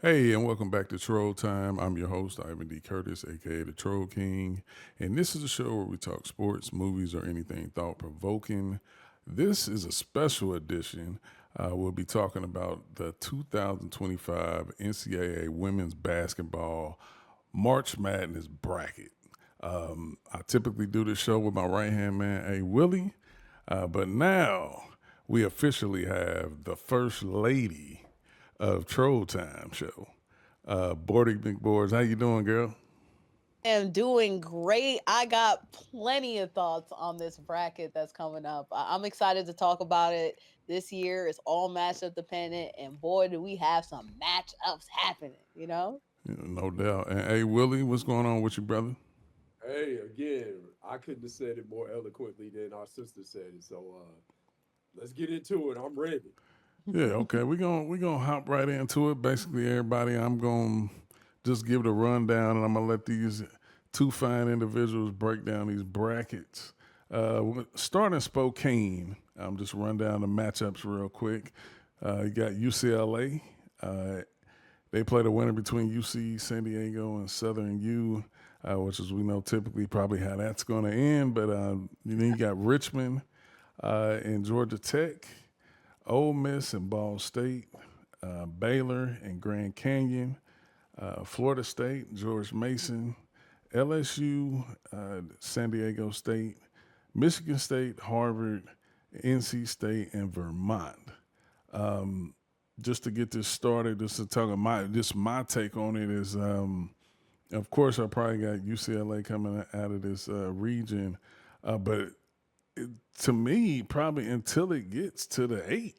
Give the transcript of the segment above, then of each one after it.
Hey, and welcome back to Troll Time. I'm your host, Ivan D. Curtis, aka the Troll King. And this is a show where we talk sports, movies, or anything thought provoking. This is a special edition. We'll be talking about the 2025 NCAA Women's Basketball March Madness Bracket. I typically do this show with my right hand man, A. Willie, but now we officially have the First Lady of Troll Time show. Boarding Big Boards, how you doing, girl? Am doing great. I got plenty of thoughts on this bracket that's coming up. I'm excited to talk about it this year. It's all matchup dependent, and boy, do we have some matchups happening. No doubt. And hey, Willie, what's going on with you, brother? Hey, again, I couldn't have said it more eloquently than our sister said it. So let's get into it. I'm ready. Yeah, okay. We're gonna hop right into it. Basically, everybody, I'm gonna just give it a rundown, and I'm gonna let these two fine individuals break down these brackets. Starting Spokane, I'm just run down the matchups real quick. You got UCLA. Uh, They play the winner between UC San Diego and Southern U, which is we know typically probably how that's going to end. But then you got Richmond and Georgia Tech, Ole Miss and Ball State, Baylor and Grand Canyon, Florida State, George Mason, LSU, San Diego State, Michigan State, Harvard, NC State, and Vermont. Just to get this started, just to talk about my take on it is, of course, I probably got UCLA coming out of this region, but to me, probably until it gets to the eight,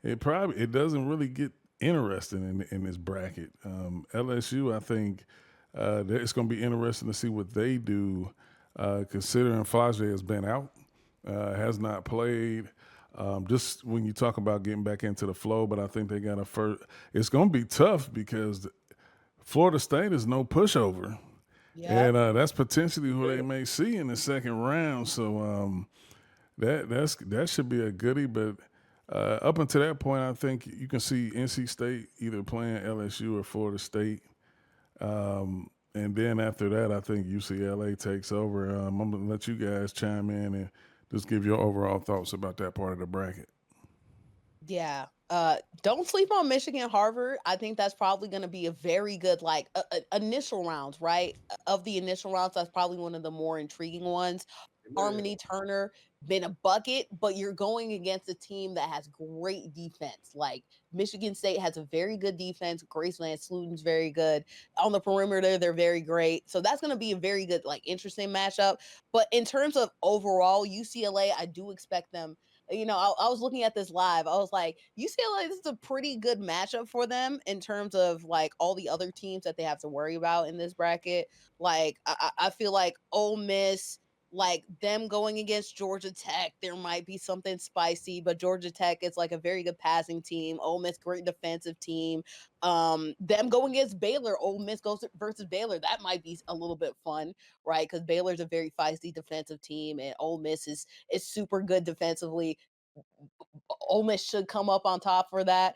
it doesn't really get interesting in this bracket. LSU, I think it's going to be interesting to see what they do, considering Flage has been out, has not played. Just when you talk about getting back into the flow, but I think they got a first. It's going to be tough because Florida State is no pushover, Yep. and that's potentially who they Yeah. may see in the second round. So that should be a goodie. But up until that point, I think you can see NC State either playing LSU or Florida State. And then after that, I think UCLA takes over. I'm going to let you guys chime in and just give your overall thoughts about that part of the bracket. Yeah. Don't sleep on Michigan, Harvard. I think that's probably going to be a very good initial rounds, right? Of the initial rounds, that's probably one of the more intriguing ones. Man. Harmony Turner been a bucket, but you're going against a team that has great defense. Like Michigan State has a very good defense. Grace Van Sluten's very good on the perimeter. They're very great. So that's going to be a very good, interesting matchup. But in terms of overall UCLA, I do expect them. I was looking at this live. I was like, UCLA, this is a pretty good matchup for them in terms of like all the other teams that they have to worry about in this bracket. Like, I feel like Ole Miss, like them going against Georgia Tech, there might be something spicy, but Georgia Tech is like a very good passing team. Ole Miss, great defensive team. Them going against Baylor, Ole Miss goes versus Baylor, that might be a little bit fun, right? Because Baylor's a very feisty defensive team, and Ole Miss is super good defensively. Ole Miss should come up on top for that.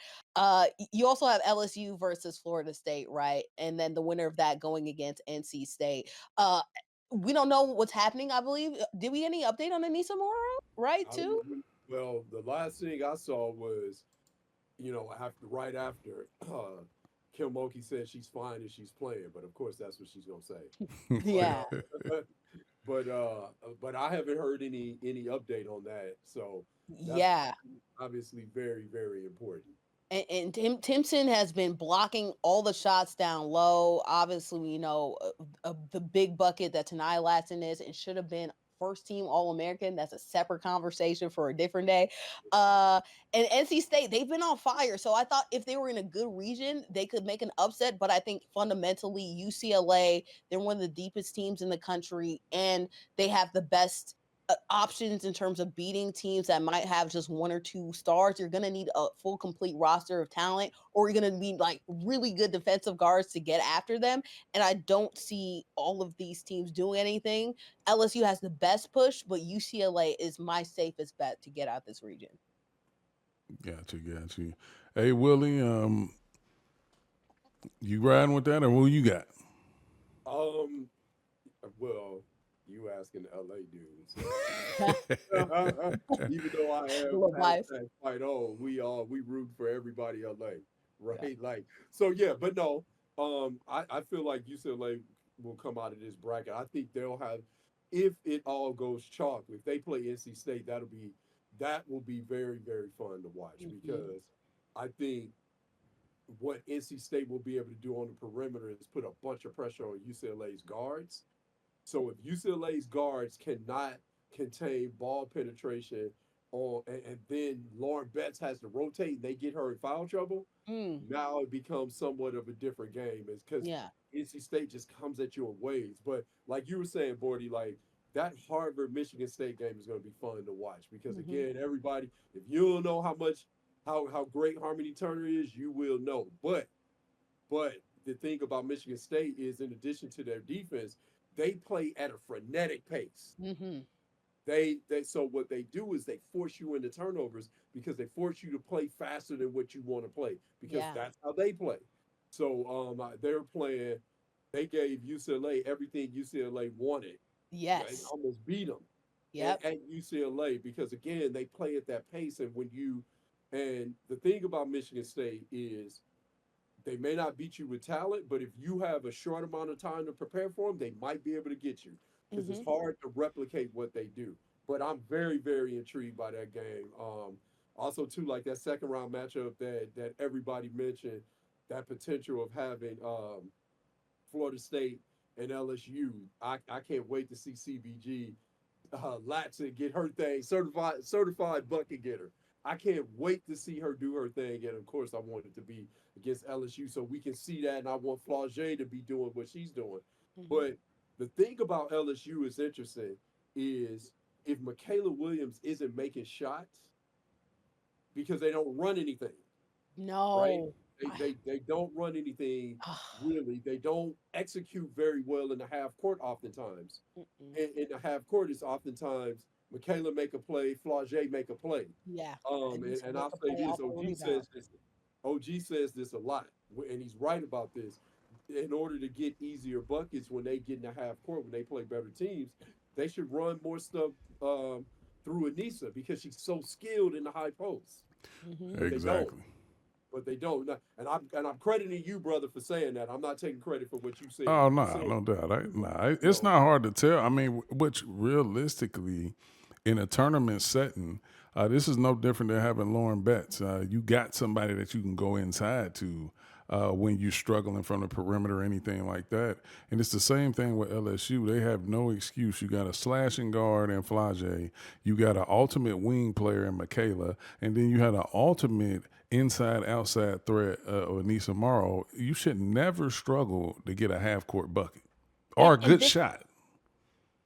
You also have LSU versus Florida State, right? And then the winner of that going against NC State. Uh, we don't know what's happening. I believe. Did we get any update on Anissa Morrow? Right, I, too. well, the last thing I saw was, right after Kim Mulkey said she's fine and she's playing, but of course that's what she's gonna say. But Yeah, but but I haven't heard any update on that. So that's yeah. obviously very, very important. And Timpson has been blocking all the shots down low. Obviously, we know the big bucket that Tanai Latson is and should have been first team All American. That's a separate conversation for a different day. Uh, and NC State, they've been on fire. So I thought if they were in a good region, they could make an upset. But I think fundamentally, UCLA, they're one of the deepest teams in the country, and they have the best options in terms of beating teams that might have just one or two stars. You're going to need a full complete roster of talent, or you're going to need like really good defensive guards to get after them. And I don't see all of these teams doing anything. LSU has the best push, but UCLA is my safest bet to get out this region. Got you, got you. Hey, Willie, You riding with that, or who you got? Um, well, you asking the LA dude. So. Even though I A have little biased. hashtag fight on, we root for everybody LA, right? Like so, yeah. But no, I feel like UCLA will come out of this bracket. I think they'll have, if it all goes chalk, if they play NC State, that will be very very fun to watch Mhm. because I think what NC State will be able to do on the perimeter is put a bunch of pressure on UCLA's guards. So if UCLA's guards cannot contain ball penetration and then Lauren Betts has to rotate and they get her in foul trouble, Mm, now it becomes somewhat of a different game. It's because yeah. NC State just comes at you in waves. But like you were saying, Bordy, like that Harvard Michigan State game is going to be fun to watch because Hmm. again, everybody, if you don't know how great Harmony Turner is, you will know. But the thing about Michigan State is, in addition to their defense, they play at a frenetic pace. Hmm. They so what they do is they force you into turnovers because they force you to play faster than what you want to play because Yeah. that's how they play. So they're playing. They gave UCLA everything UCLA wanted and Yes. almost beat them Yep. at UCLA because again they play at that pace and the thing about Michigan State is they may not beat you with talent, but if you have a short amount of time to prepare for them, they might be able to get you because it's Hmm. hard to replicate what they do. But I'm very, very intrigued by that game. Also, too, like that second round matchup that everybody mentioned, that potential of having Florida State and LSU. I can't wait to see CBG Latson get her thing, certified bucket getter. I can't wait to see her do her thing. And of course, I want it to be against LSU so we can see that. And I want Flau'jae to be doing what she's doing. Hmm. But the thing about LSU is interesting is if Michaela Williams isn't making shots because they don't run anything, right? No. They don't run anything really. They don't execute very well in the half court oftentimes. Mm-mm. In the half court is oftentimes Michaela make a play, Flau'jae make a play. Yeah. And And, he's and make I'll a say play this, off a OG rebound. says this. OG says this a lot, and he's right about this. In order to get easier buckets when they get in the half court, when they play better teams, they should run more stuff um, through Anissa because she's so skilled in the high post. Hmm. But they don't. Exactly. But they don't. And I'm crediting you, brother, for saying that. I'm not taking credit for what you said. Oh You no, said, no doubt. you It's know, not hard to tell. I mean, which realistically, in a tournament setting, this is no different than having Lauren Betts. You got somebody that you can go inside to when you're struggling from the perimeter or anything like that. And it's the same thing with LSU. They have no excuse. You got a slashing guard in Flau'jae. You got an ultimate wing player in Michaela, and then you had an ultimate inside outside threat of Anissa Morrow. You should never struggle to get a half court bucket or a And good this shot.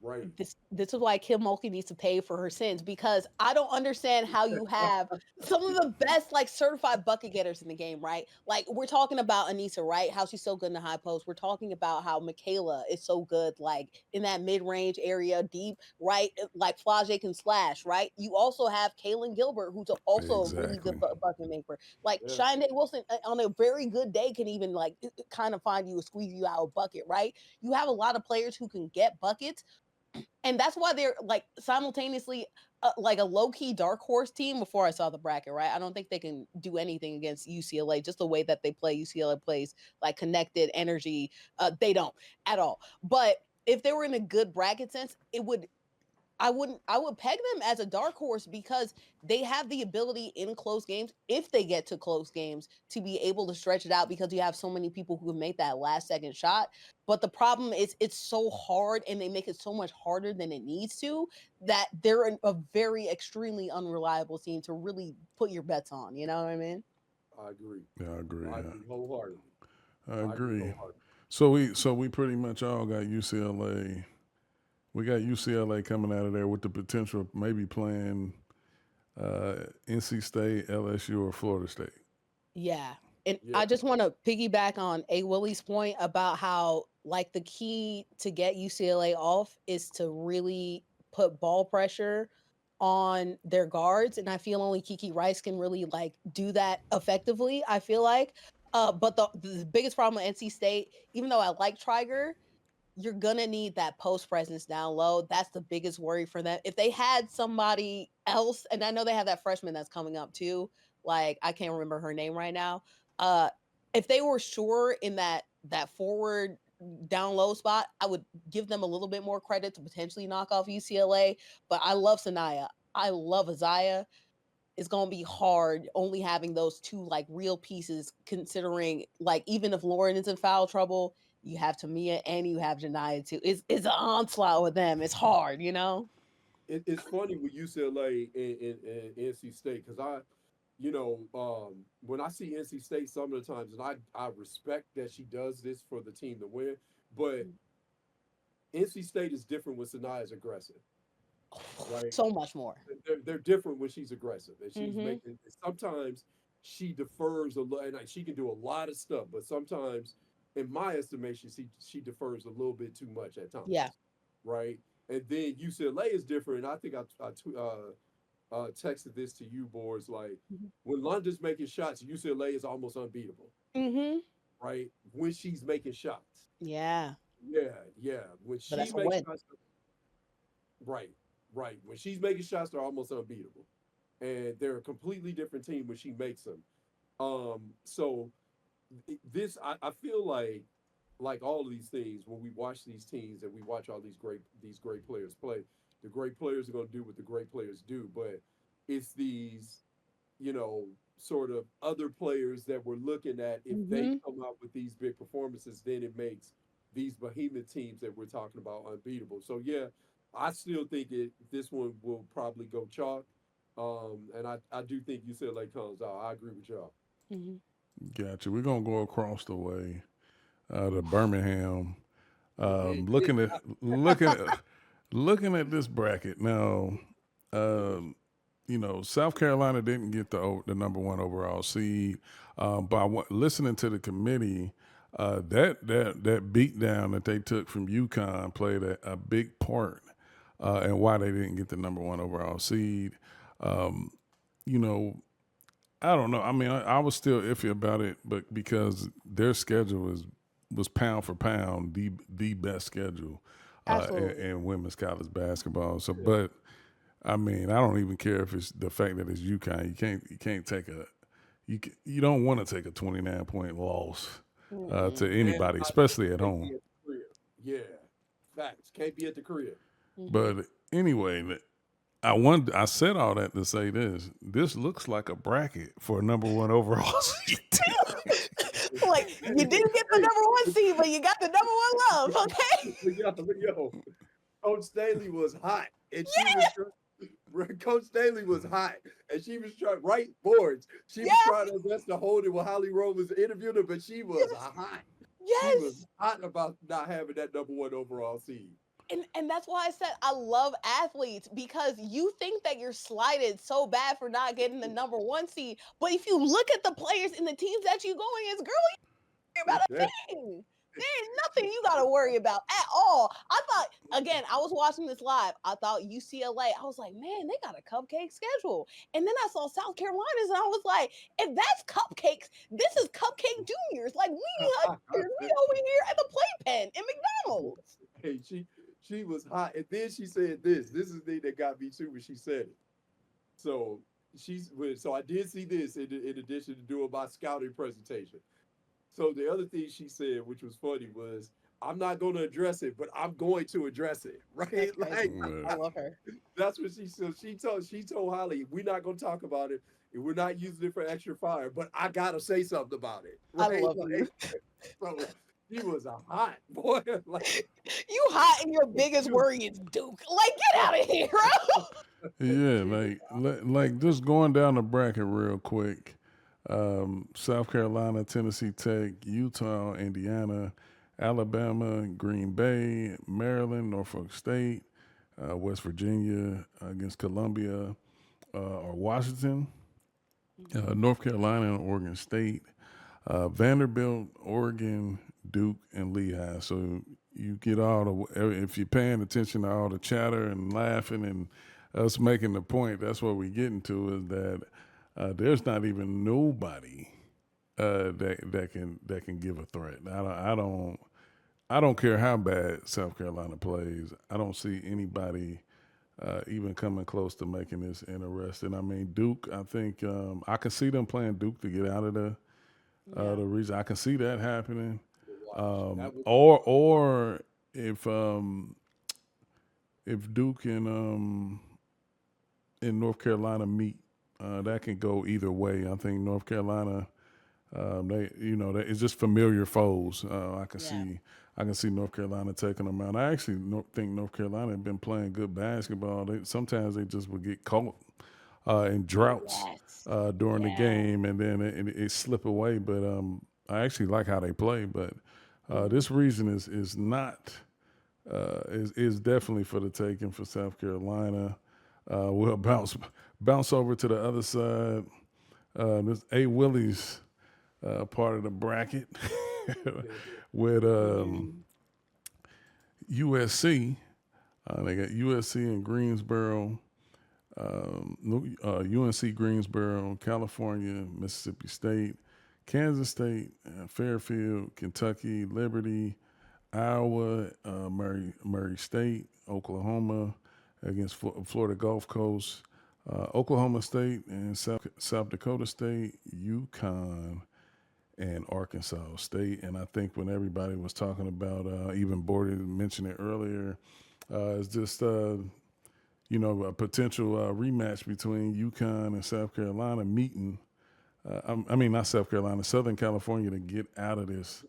right. this is why Kim Mulkey needs to pay for her sins because I don't understand how you have some of the best like certified bucket getters in the game, right? Like we're talking about Anissa, right? How she's so good in the high post. We're talking about how Michaela is so good, like in that mid range area, deep, right? Like Flau'jae can slash, right? You also have Kaylin Gilbert, who's also a really good Exactly. bucket maker. Like Yeah. Shine Wilson on a very good day can even like kind of find you a squeeze you out a bucket, right? You have a lot of players who can get buckets and that's why they're like simultaneously like a low key dark horse team before I saw the bracket, right? I don't think they can do anything against UCLA, just the way that they play. UCLA plays like connected energy. They don't at all. But if they were in a good bracket sense, I would peg them as a dark horse because they have the ability in close games, if they get to close games, to be able to stretch it out because you have so many people who can make that last second shot. But the problem is it's so hard and they make it so much harder than it needs to that they're a very extremely unreliable team to really put your bets on. You know what I mean? I agree. Yeah, I agree. I agree wholeheartedly. I I agree agree. wholeheartedly. So we pretty much all got UCLA. We got UCLA coming out of there with the potential of maybe playing NC State, LSU, or Florida State. Yeah. And Yeah. I just want to piggyback on A. Willie's point about how, like, the key to get UCLA off is to really put ball pressure on their guards. And I feel only Kiki Rice can really, like, do that effectively, I feel like. But the biggest problem with NC State, even though I like Triger, you're gonna need that post presence down low. That's the biggest worry for them. If they had somebody else, and I know they have that freshman that's coming up too, like I can't remember her name right now. Uh, if they were sure in that forward down low spot, I would give them a little bit more credit to potentially knock off UCLA. But I love Sanaya. I love Azaya. It's gonna be hard only having those two like real pieces, considering like even if Lauren is in foul trouble, you have Tamia and you have Janiyah too. It's an onslaught with them. It's hard, you know? It's funny with UCLA and NC State because when I see NC State some of the times, and I respect that she does this for the team to win, but NC State is different when Sanaya's aggressive, right? So much more. They're different when she's aggressive, and she's Hmm. making. Sometimes she defers a lot, and like, she can do a lot of stuff, but sometimes, in my estimation, she defers a little bit too much at Yeah. times, right? And then UCLA is different. I think I texted this to you boys. Like when London's making shots, UCLA is almost unbeatable, Hmm. right? When she's making shots, Yeah. yeah, yeah. When But she that's a makes win. shots, right, right. When she's making shots, they're almost unbeatable, and they're a completely different team when she makes them. So this, I feel like all of these things, when we watch these teams and we watch all these great players play, the great players are going to do what the great players do. But it's these, you know, sort of other players that we're looking at. If they Hmm. come out with these big performances, then it makes these behemoth teams that we're talking about unbeatable. So yeah, I still think this one will probably go chalk. And I do think UCLA comes out. I agree with y'all. Hmm. Gotcha. We're gonna go across the way to Birmingham. Yeah, Looking at this bracket now. Um, South Carolina didn't get the number one overall seed. Listening to the committee, that beat down that they took from UConn played a big part in why they didn't get the number one overall seed. Um, you know, I don't know. I mean, I was still iffy about it, but because their schedule was pound for pound the best schedule Absolutely. in women's college basketball. So, but I mean, I don't even care if it's the fact that it's UConn. You can't take you don't want to take a 29-point loss Mm-mm. to and anybody, not if especially you at can't be home. at the crib. Yeah, facts. Can't be at the crib. Hmm. But anyway, I said all that to say this. This looks like a bracket for a number one overall seed. Like you Hey, didn't get the hey, number one seed, but you got the number one love. Okay. yo, Coach Staley was hot, and she was Coach Staley was hot, and she was trying right boards. She was Yes. trying her best to hold it while Holly Rowe was interviewing her, but she was Yes. hot. She was Yes. hot about not having that number one overall seed. And that's why I said I love athletes, because you think that you're slighted so bad for not getting the number one seed. But if you look at the players in the teams that you go against, girl, you don't worry about Yeah. a thing. There's nothing you gotta worry about at all. I thought, again, I was watching this live. I thought UCLA, I was like, man, they got a cupcake schedule. And then I saw South Carolina's and I was like, if that's cupcakes, this is cupcake juniors. Like we juniors, we over here at the playpen in McDonald's. Hey, she was hot, and then she said this. This is the thing that got me too when she said it. So so I did see this in addition to doing my scouting presentation. So the other thing she said, which was funny, was I'm not going to address it, but I'm going to address it, right? That's Like crazy. I love her. that's what she said. She told Holly, we're not going to talk about it, and we're not using it for extra fire, but I gotta say something about it, I right? love you. Like so, she was a hot boy, like You hot and your biggest she was. worry is Duke. Like, get out of here, bro. Yeah, She was like just going down the bracket real quick. South Carolina, Tennessee Tech, Utah, Indiana, Alabama, Green Bay, Maryland, Norfolk State, West Virginia against Columbia or Washington, North Carolina and Oregon State, Vanderbilt, Oregon, Duke, and Lehigh. So you get all the if you're paying attention to all the chatter and laughing and us making the point. That's what we're getting to is that there's not even nobody that can give a threat. I don't care how bad South Carolina plays. I don't see anybody even coming close to making this interesting. I mean, Duke. I think I can see them playing Duke to get out of Yeah. the region. I can see that happening. Watch. That would be Or if Duke and North Carolina meet, that can go either way. I think North Carolina. It's just familiar foes. Yeah. I can see North Carolina taking them out. I actually think North Carolina have been playing good basketball. Sometimes they just would get caught in droughts Yes. during the Yeah. game, and then it slip away. But I actually like how they play. But Mhm. this region is not is definitely for the taking for South Carolina. We'll bounce over to the other side. This A Willie's part of the bracket with Mhm. USC. They got USC in Greensboro, UNC Greensboro, California, Mississippi State, Kansas State, Fairfield, Kentucky, Liberty, Iowa, Murray State, Oklahoma against Florida Gulf Coast, Oklahoma State and South Dakota State, UConn, and Arkansas State. And I think when everybody was talking about, even Bordy mentioned it earlier, it's just a potential rematch between UConn and South Carolina meeting. I mean, not South Carolina, Southern California to get out of this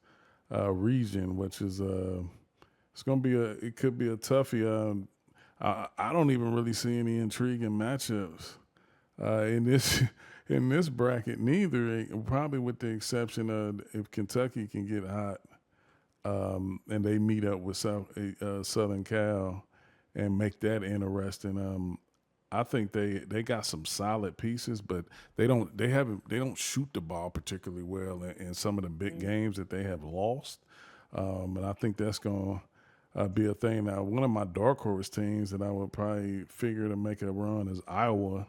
region, which is it's going to be it could be a toughie. I don't even really see any intriguing matchups in this in this bracket. Neither, probably with the exception of if Kentucky can get hot and they meet up with Southern Cal and make that interesting. I think they got some solid pieces, but they don't shoot the ball particularly well in some of the big Mhm. games that they have lost, and I think that's going to be a thing. Now, one of my dark horse teams that I would probably figure to make a run is Iowa,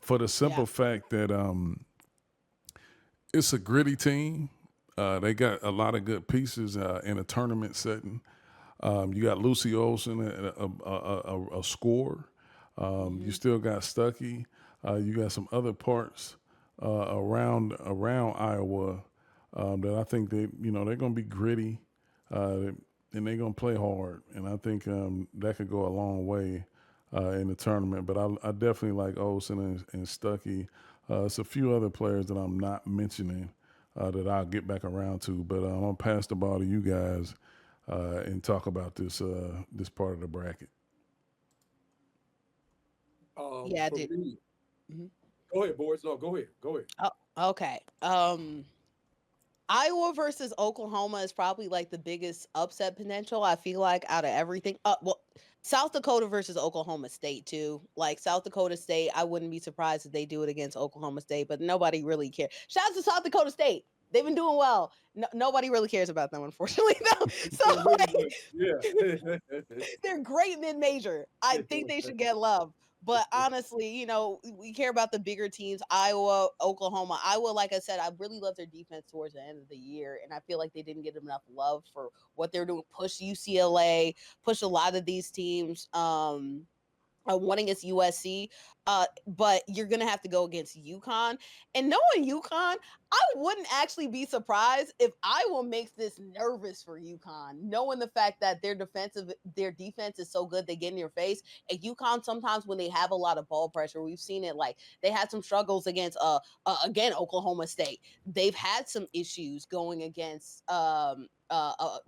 for the Yeah. simple fact that it's a gritty team. They got a lot of good pieces in a tournament setting. You got Lucy Olson, a scorer. You Mhm. still got Stuckey. You got some other parts around Iowa that I think they're going to be gritty and they're going to play hard. And I think that could go a long way in the tournament. But I definitely like Olsen and Stuckey. It's a few other players that I'm not mentioning that I'll get back around to. But I'm gonna pass the ball to you guys and talk about this part of the bracket. Yeah, I for did. me. Mhm. Go ahead, boys. No, go ahead. Go ahead. Oh, okay. Iowa versus Oklahoma is probably like the biggest upset potential. I feel like out of everything. Well, South Dakota versus Oklahoma State too. Like South Dakota State, I wouldn't be surprised if they do it against Oklahoma State, but nobody really cares. Shout out to South Dakota State. They've been doing well. No, nobody really cares about them, unfortunately, though. So Doing really like, good. Yeah. they're great mid-major. I think they should get love. But honestly, we care about the bigger teams, Iowa, Oklahoma. Iowa, like I said, I really love their defense towards the end of the year. And I feel like they didn't get enough love for what they're doing. Push UCLA, push a lot of these teams. One against USC, but you're gonna have to go against UConn. And knowing UConn, I wouldn't actually be surprised if Iowa makes this nervous for UConn, knowing the fact that their defense is so good, they get in your face. And UConn sometimes when they have a lot of ball pressure, we've seen it like they had some struggles against again Oklahoma State. They've had some issues going against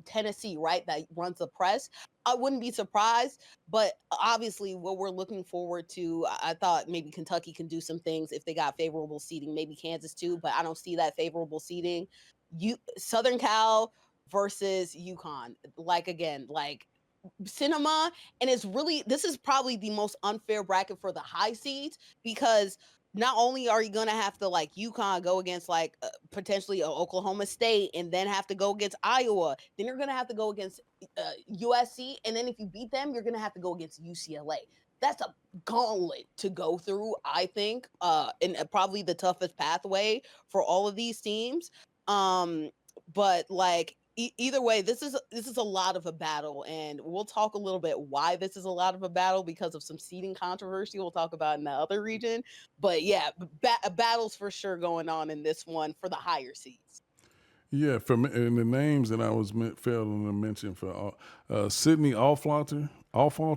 Tennessee, right? That runs the press. I wouldn't be surprised, but obviously, what we're looking forward to, I thought maybe Kentucky can do some things if they got favorable seating, maybe Kansas too, but I don't see that favorable seating. Southern Cal versus UConn, like again, like cinema, and it's really this is probably the most unfair bracket for the high seeds because not only are you going to have to like UConn go against like potentially Oklahoma State and then have to go against Iowa, then you're going to have to go against USC, and then if you beat them, you're going to have to go against UCLA. that's a gauntlet to go through, I think, and probably the toughest pathway for all of these teams. But like either way, this is a lot of a battle, and we'll talk a little bit why this is a lot of a battle because of some seeding controversy we'll talk about in the other region. But yeah, battles for sure going on in this one for the higher seeds. Yeah, from and the names that I was failing to mention for Sydney Allfalter Oh, for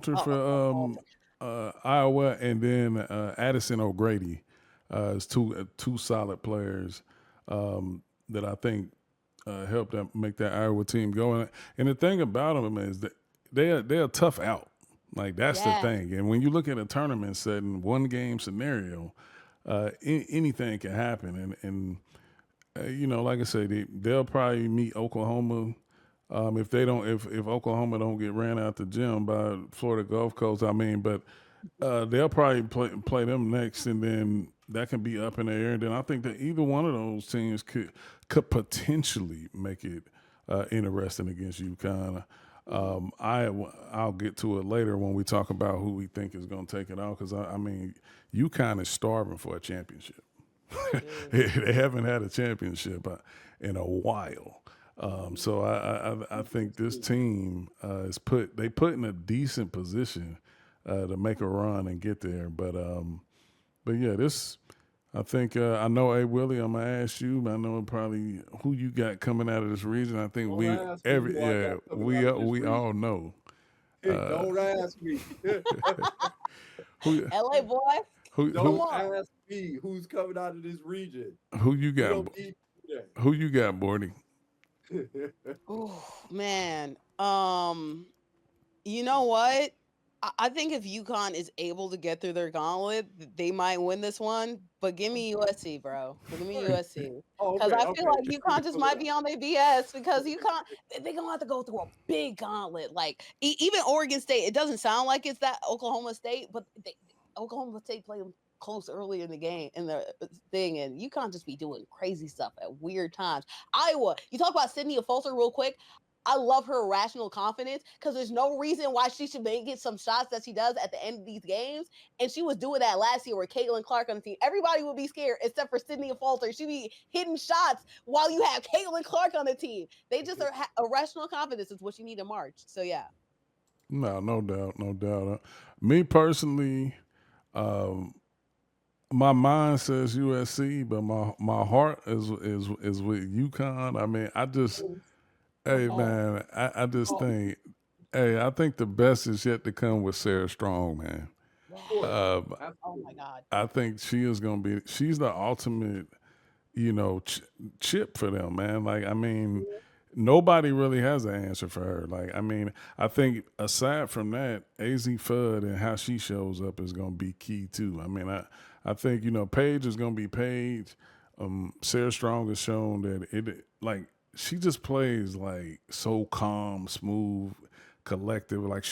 Iowa, and then Addison O'Grady is two solid players that I think helped them make that Iowa team go. And the thing about them is that they're a tough out. Like that's the yeah. thing. And when you look at a tournament setting, one game scenario, anything can happen. And like I say, they'll probably meet Oklahoma. If they don't, if Oklahoma don't get ran out the gym by Florida Gulf Coast, I mean, but they'll probably play them next, and then that can be up in the air. And then I think that either one of those teams could potentially make it interesting against UConn. I'll get to it later when we talk about who we think is going to take it out, because I mean, UConn is starving for a championship. They haven't had a championship in a while. So I think this team is put in a decent position to make a run and get there. But yeah, this I think I know. Hey Willie, I'm gonna ask you. But I know probably who you got coming out of this region. I think Don't ask me who I got coming out of this we region. all know Don't ask me. who LA boy. who Don't who, ask me who's coming out of this region. who you We got. don't need Who you got, Bordy? that. Oh man. You know what? I think if UConn is able to get through their gauntlet, they might win this one. But give me USC, bro. Give me USC. Oh, Because okay, I feel okay. like UConn just might be on their BS because UConn, they're going to have to go through a big gauntlet. Like, even Oregon State, it doesn't sound like it's that Oklahoma State, but Oklahoma State played them close early in the game, in the thing, and UConn just be doing crazy stuff at weird times. Iowa, you talk about Sydney Fulter real quick. I love her irrational confidence because there's no reason why she should make it some shots that she does at the end of these games. And she was doing that last year with Caitlin Clark on the team. Everybody would be scared except for Sydney Fulter. She'd be hitting shots while you have Caitlin Clark on the team. They just are irrational confidence is what you need in March. So yeah. No doubt, no doubt. Me personally, my mind says USC, but my heart is with UConn. I mean, hey man, I just think, hey, I think the best is yet to come with Sarah Strong, man. Oh my God. I think she is gonna be. She's the ultimate, chip for them, man. Like, I mean, nobody really has an answer for her. Like, I mean, I think aside from that, AZ Fudd and how she shows up is gonna be key too. I mean, I think Paige is gonna be Paige. Sarah Strong has shown that like she just plays like so calm, smooth, collective. Like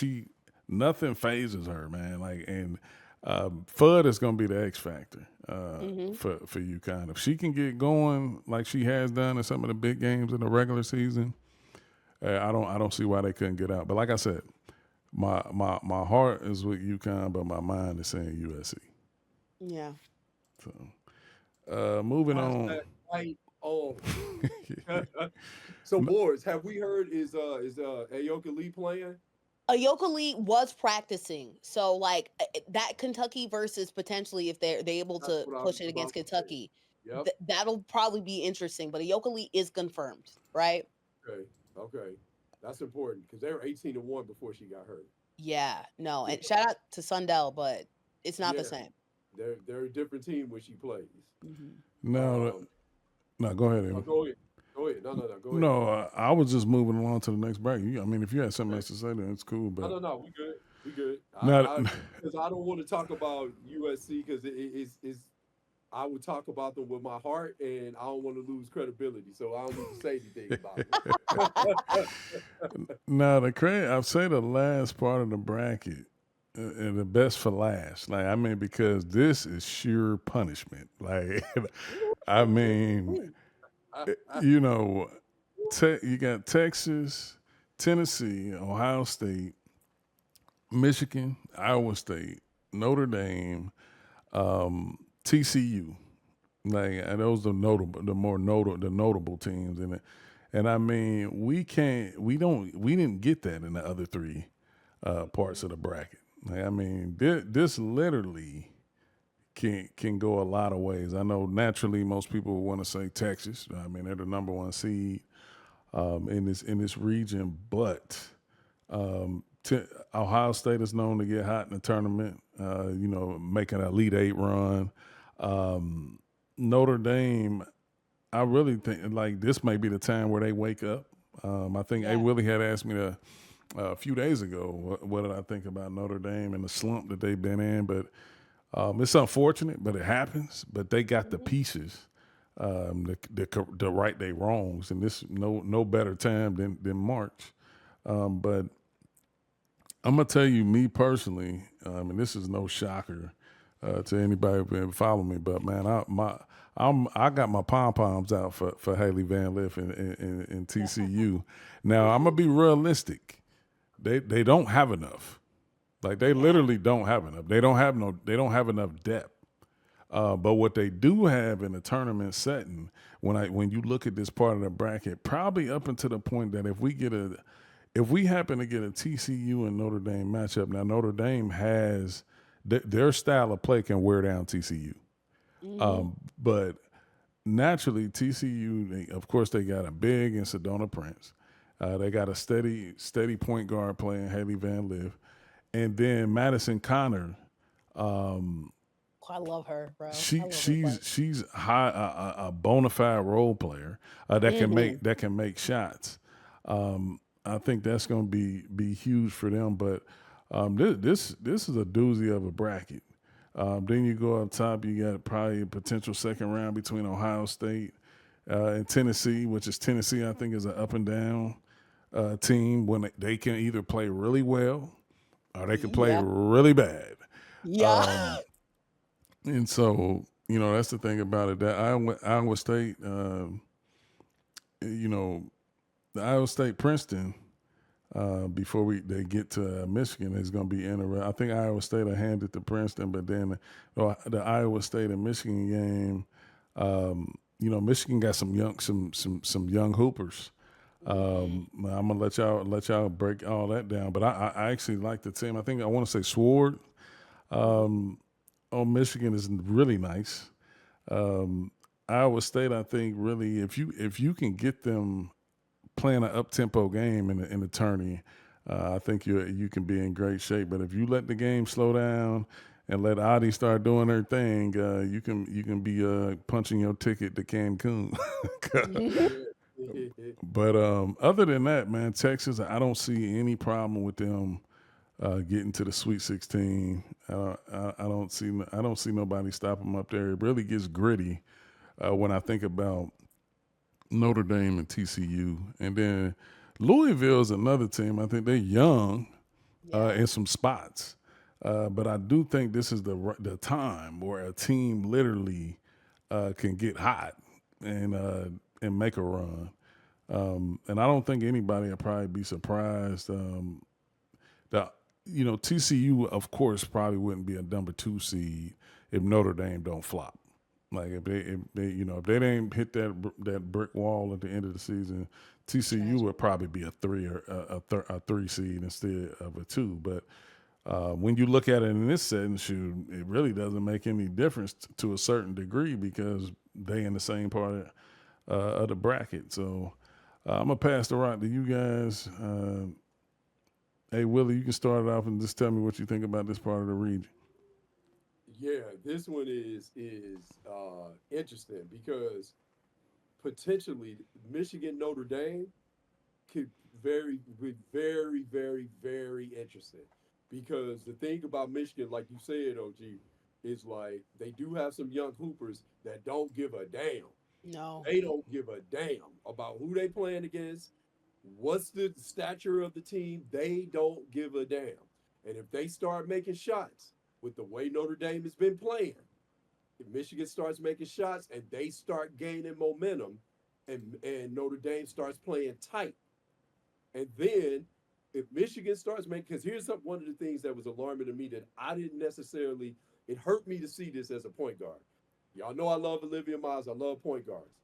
nothing phases her, man. Like, and Fudd is gonna be the X factor for UConn. If she can get going like she has done in some of the big games in the regular season, I don't see why they couldn't get out. But like I said, my heart is with UConn, but my mind is saying USC. Yeah. So moving on. Right on. So, boards, have we heard is Ayoka Lee playing? Ayoka Lee was practicing, so like that Kentucky versus potentially if they're able That's to what I push was it about against to say. Kentucky, Yep. that'll probably be interesting. But Ayoka Lee is confirmed, right? Okay. That's important because they were 18-1 before she got hurt. Yeah, no, and shout out to Sundell, but it's not the Yeah. same. They're a different team when she plays. No, go ahead, Oh, Amy. go ahead. Go ahead. No, go ahead. No, I was just moving along to the next bracket. I mean, if you had something else to say, then it's cool. But No. We good. We good. Now- Because I don't want to talk about USC because it's I would talk about them with my heart, and I don't want to lose credibility, so I don't need to say anything about it. now I'll say the last part of the bracket and the best for last. Like, I mean, because this is sheer punishment. Like, I mean, you got Texas, Tennessee, Ohio State, Michigan, Iowa State, Notre Dame, TCU. Like and those are notable, the notable teams in it. And I mean, we didn't get that in the other three parts of the bracket. Like, I mean, this literally can go a lot of ways. I know naturally most people want to say Texas. I mean, they're the number one seed in this region, but t- Ohio State is known to get hot in the tournament. Making an Elite Eight run. Notre Dame, I really think like this may be the time where they wake up. I think A. Yeah. Willie had asked me a few days ago what did I think about Notre Dame and the slump that they've been in, but it's unfortunate, but it happens. But they got the pieces to right their wrongs, and this no better time than March. But I'm gonna tell you, me personally, and this is no shocker to anybody who been following me, but man, I got my pom poms out for Haley Van Lith and TCU. Now I'm gonna be realistic. They don't have enough. Like they literally don't have enough. They don't have enough depth. But what they do have in a tournament setting, when you look at this part of the bracket, probably up until the point that if we happen to get a TCU and Notre Dame matchup, now Notre Dame has their style of play can wear down TCU, but naturally TCU, of course, they got a big in Sedona Prince. They got a steady point guard playing Haley Van Lith, and then Madison Connor. I love her, bro. She's a bona fide role player that can make shots. I think that's going to be huge for them. But this is a doozy of a bracket. Then you go up top, you got probably a potential second round between Ohio State and Tennessee, which is Tennessee. I think is an up and down team when they can either play really well or they can play really bad. Yeah. And so, that's the thing about it. That Iowa State, the Iowa State Princeton, before they get to Michigan, is going to be interesting. I think Iowa State will hand it to Princeton, but then the Iowa State and Michigan game, Michigan got some young hoopers. I'm gonna let y'all break all that down. But I actually like the team. I want to say Sword. Michigan is really nice. Iowa State, I think, really, if you can get them playing an up tempo game in the tourney, I think you can be in great shape. But if you let the game slow down and let Adi start doing her thing, you can be punching your ticket to Cancun. But other than that, man, Texas, I don't see any problem with them getting to the Sweet 16. I don't see nobody stopping them up there. It really gets gritty when I think about Notre Dame and TCU, and then Louisville is another team. I think they're young in some spots, but I do think this is the time where a team literally can get hot and make a run. And I don't think anybody will probably be surprised that TCU, of course, probably wouldn't be a number 2 seed if Notre Dame don't flop. Like if they didn't hit that brick wall at the end of the season, TCU would probably be a 3 or a 3 seed instead of a 2. But when you look at it in this setting, it really doesn't make any difference to a certain degree because they in the same part of the bracket. So I'm gonna pass the rock to you guys. Hey Willie, you can start it off and just tell me what you think about this part of the region. Yeah, this one is interesting because potentially Michigan Notre Dame could be very, very, very interesting. Because the thing about Michigan, like you said, OG, is like they do have some young hoopers that don't give a damn. No. They don't give a damn about who they playing against, what's the stature of the team. They don't give a damn. And if they start making shots with the way Notre Dame has been playing, if Michigan starts making shots and they start gaining momentum and Notre Dame starts playing tight, and then if Michigan starts making, because here's one of the things that was alarming to me that I didn't necessarily, it hurt me to see this as a point guard. Y'all know I love Olivia Miles. I love point guards.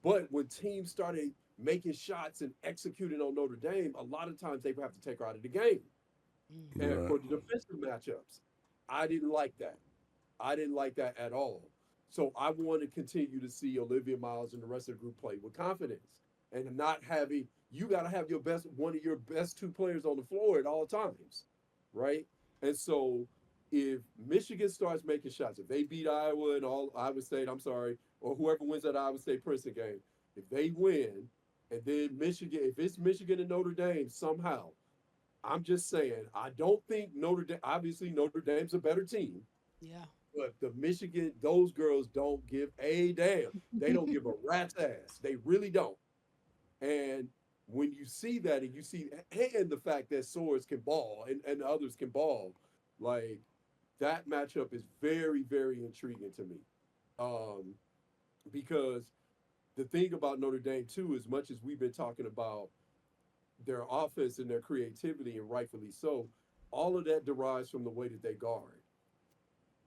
But when teams started making shots and executing on Notre Dame, a lot of times they would have to take her out of the game. Mhm. And Right. for the defensive matchups, I didn't like that. I didn't like that at all. So I want to continue to see Olivia Miles and the rest of the group play with confidence and not having, you got to have your best, one of your best two players on the floor at all times, right? And so if Michigan starts making shots, if they beat Iowa and all Iowa State, I'm sorry, or whoever wins that Iowa State Princeton game, if they win, and then Michigan, if it's Michigan and Notre Dame somehow, I'm just saying, I don't think Notre Dame, obviously Notre Dame's a better team, Yeah. but the Michigan, those girls don't give a damn. They don't give a rat's ass. They really don't. And when you see that and you see, and the fact that Swords can ball and others can ball, like that matchup is very, very intriguing to me. Um, because the thing about Notre Dame, too, as much as we've been talking about their offense and their creativity, and rightfully so, all of that derives from the way that they guard.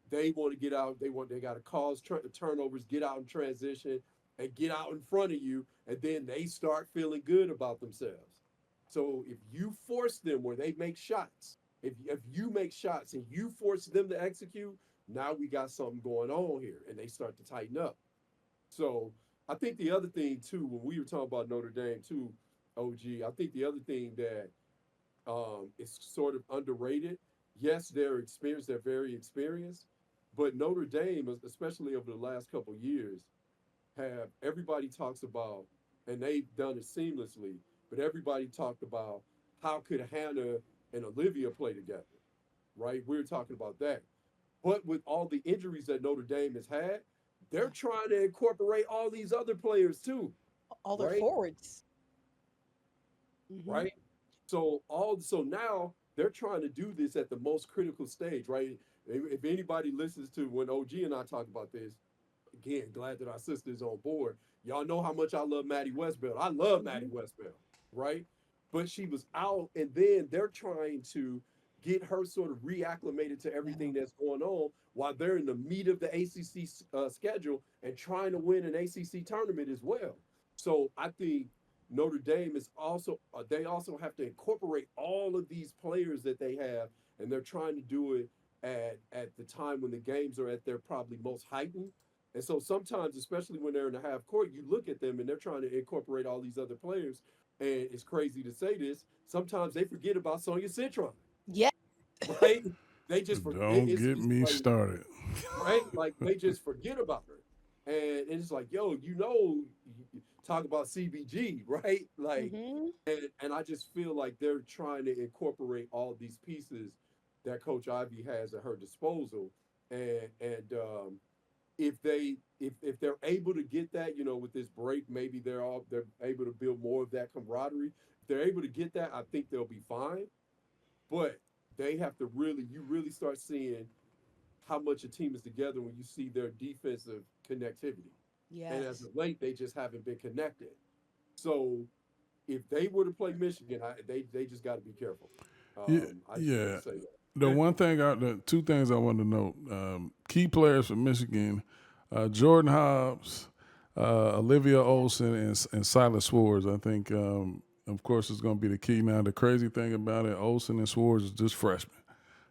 They want to get out. They got to cause turnovers, get out in transition, and get out in front of you, and then they start feeling good about themselves. So if you force them where they make shots, if you make shots and you force them to execute, now we got something going on here, and they start to tighten up. So I think the other thing too, when we were talking about Notre Dame too, OG, I think the other thing that is sort of underrated. Yes, they're experienced, they're very experienced, but Notre Dame, especially over the last couple of years, have everybody talks about, and they've done it seamlessly, but everybody talked about how could Hannah and Olivia play together, right? We were talking about that. But with all the injuries that Notre Dame has had, they're Yeah. trying to incorporate all these other players too, All their right? forwards. Hmm. Right? So now they're trying to do this at the most critical stage, right? If anybody listens to when OG and I talk about this, again, glad that our sister is on board. Y'all know how much I love Maddie Westbeld. I love Maddie Hmm. Westbeld, right? But she was out, and then they're trying to get her sort of reacclimated to Yeah. everything that's going on while they're in the meat of the ACC schedule and trying to win an ACC tournament as well. So I think Notre Dame is also they also have to incorporate all of these players that they have, and they're trying to do it at the time when the games are at their probably most heightened. And so sometimes, especially when they're in the half court, you look at them and they're trying to incorporate all these other players. And it's crazy to say this. Sometimes they forget about Sonia Citron, Yeah. right? They just Don't get it's me like, started. right? Like they just forget about her. And it's like, yo, talk about CBG, right? Like, Hmm. and I just feel like they're trying to incorporate all these pieces that Coach Ivy has at her disposal. And if they're able to get that, with this break, maybe they're able to build more of that camaraderie. If they're able to get that, I think they'll be fine. But they have to you really start seeing how much a team is together when you see their defensive connectivity. And as Yes. of late, they just haven't been connected. So if they were to play Michigan, they just got to be careful. Yeah, I just want yeah. to say The that. one thing, the two things I wanted to note: key players for Michigan, Jordan Hobbs, Olivia Olson, and Silas Swords. I think, of course, is going to be the key. Now, the crazy thing about it, Olson and Swords is just freshmen,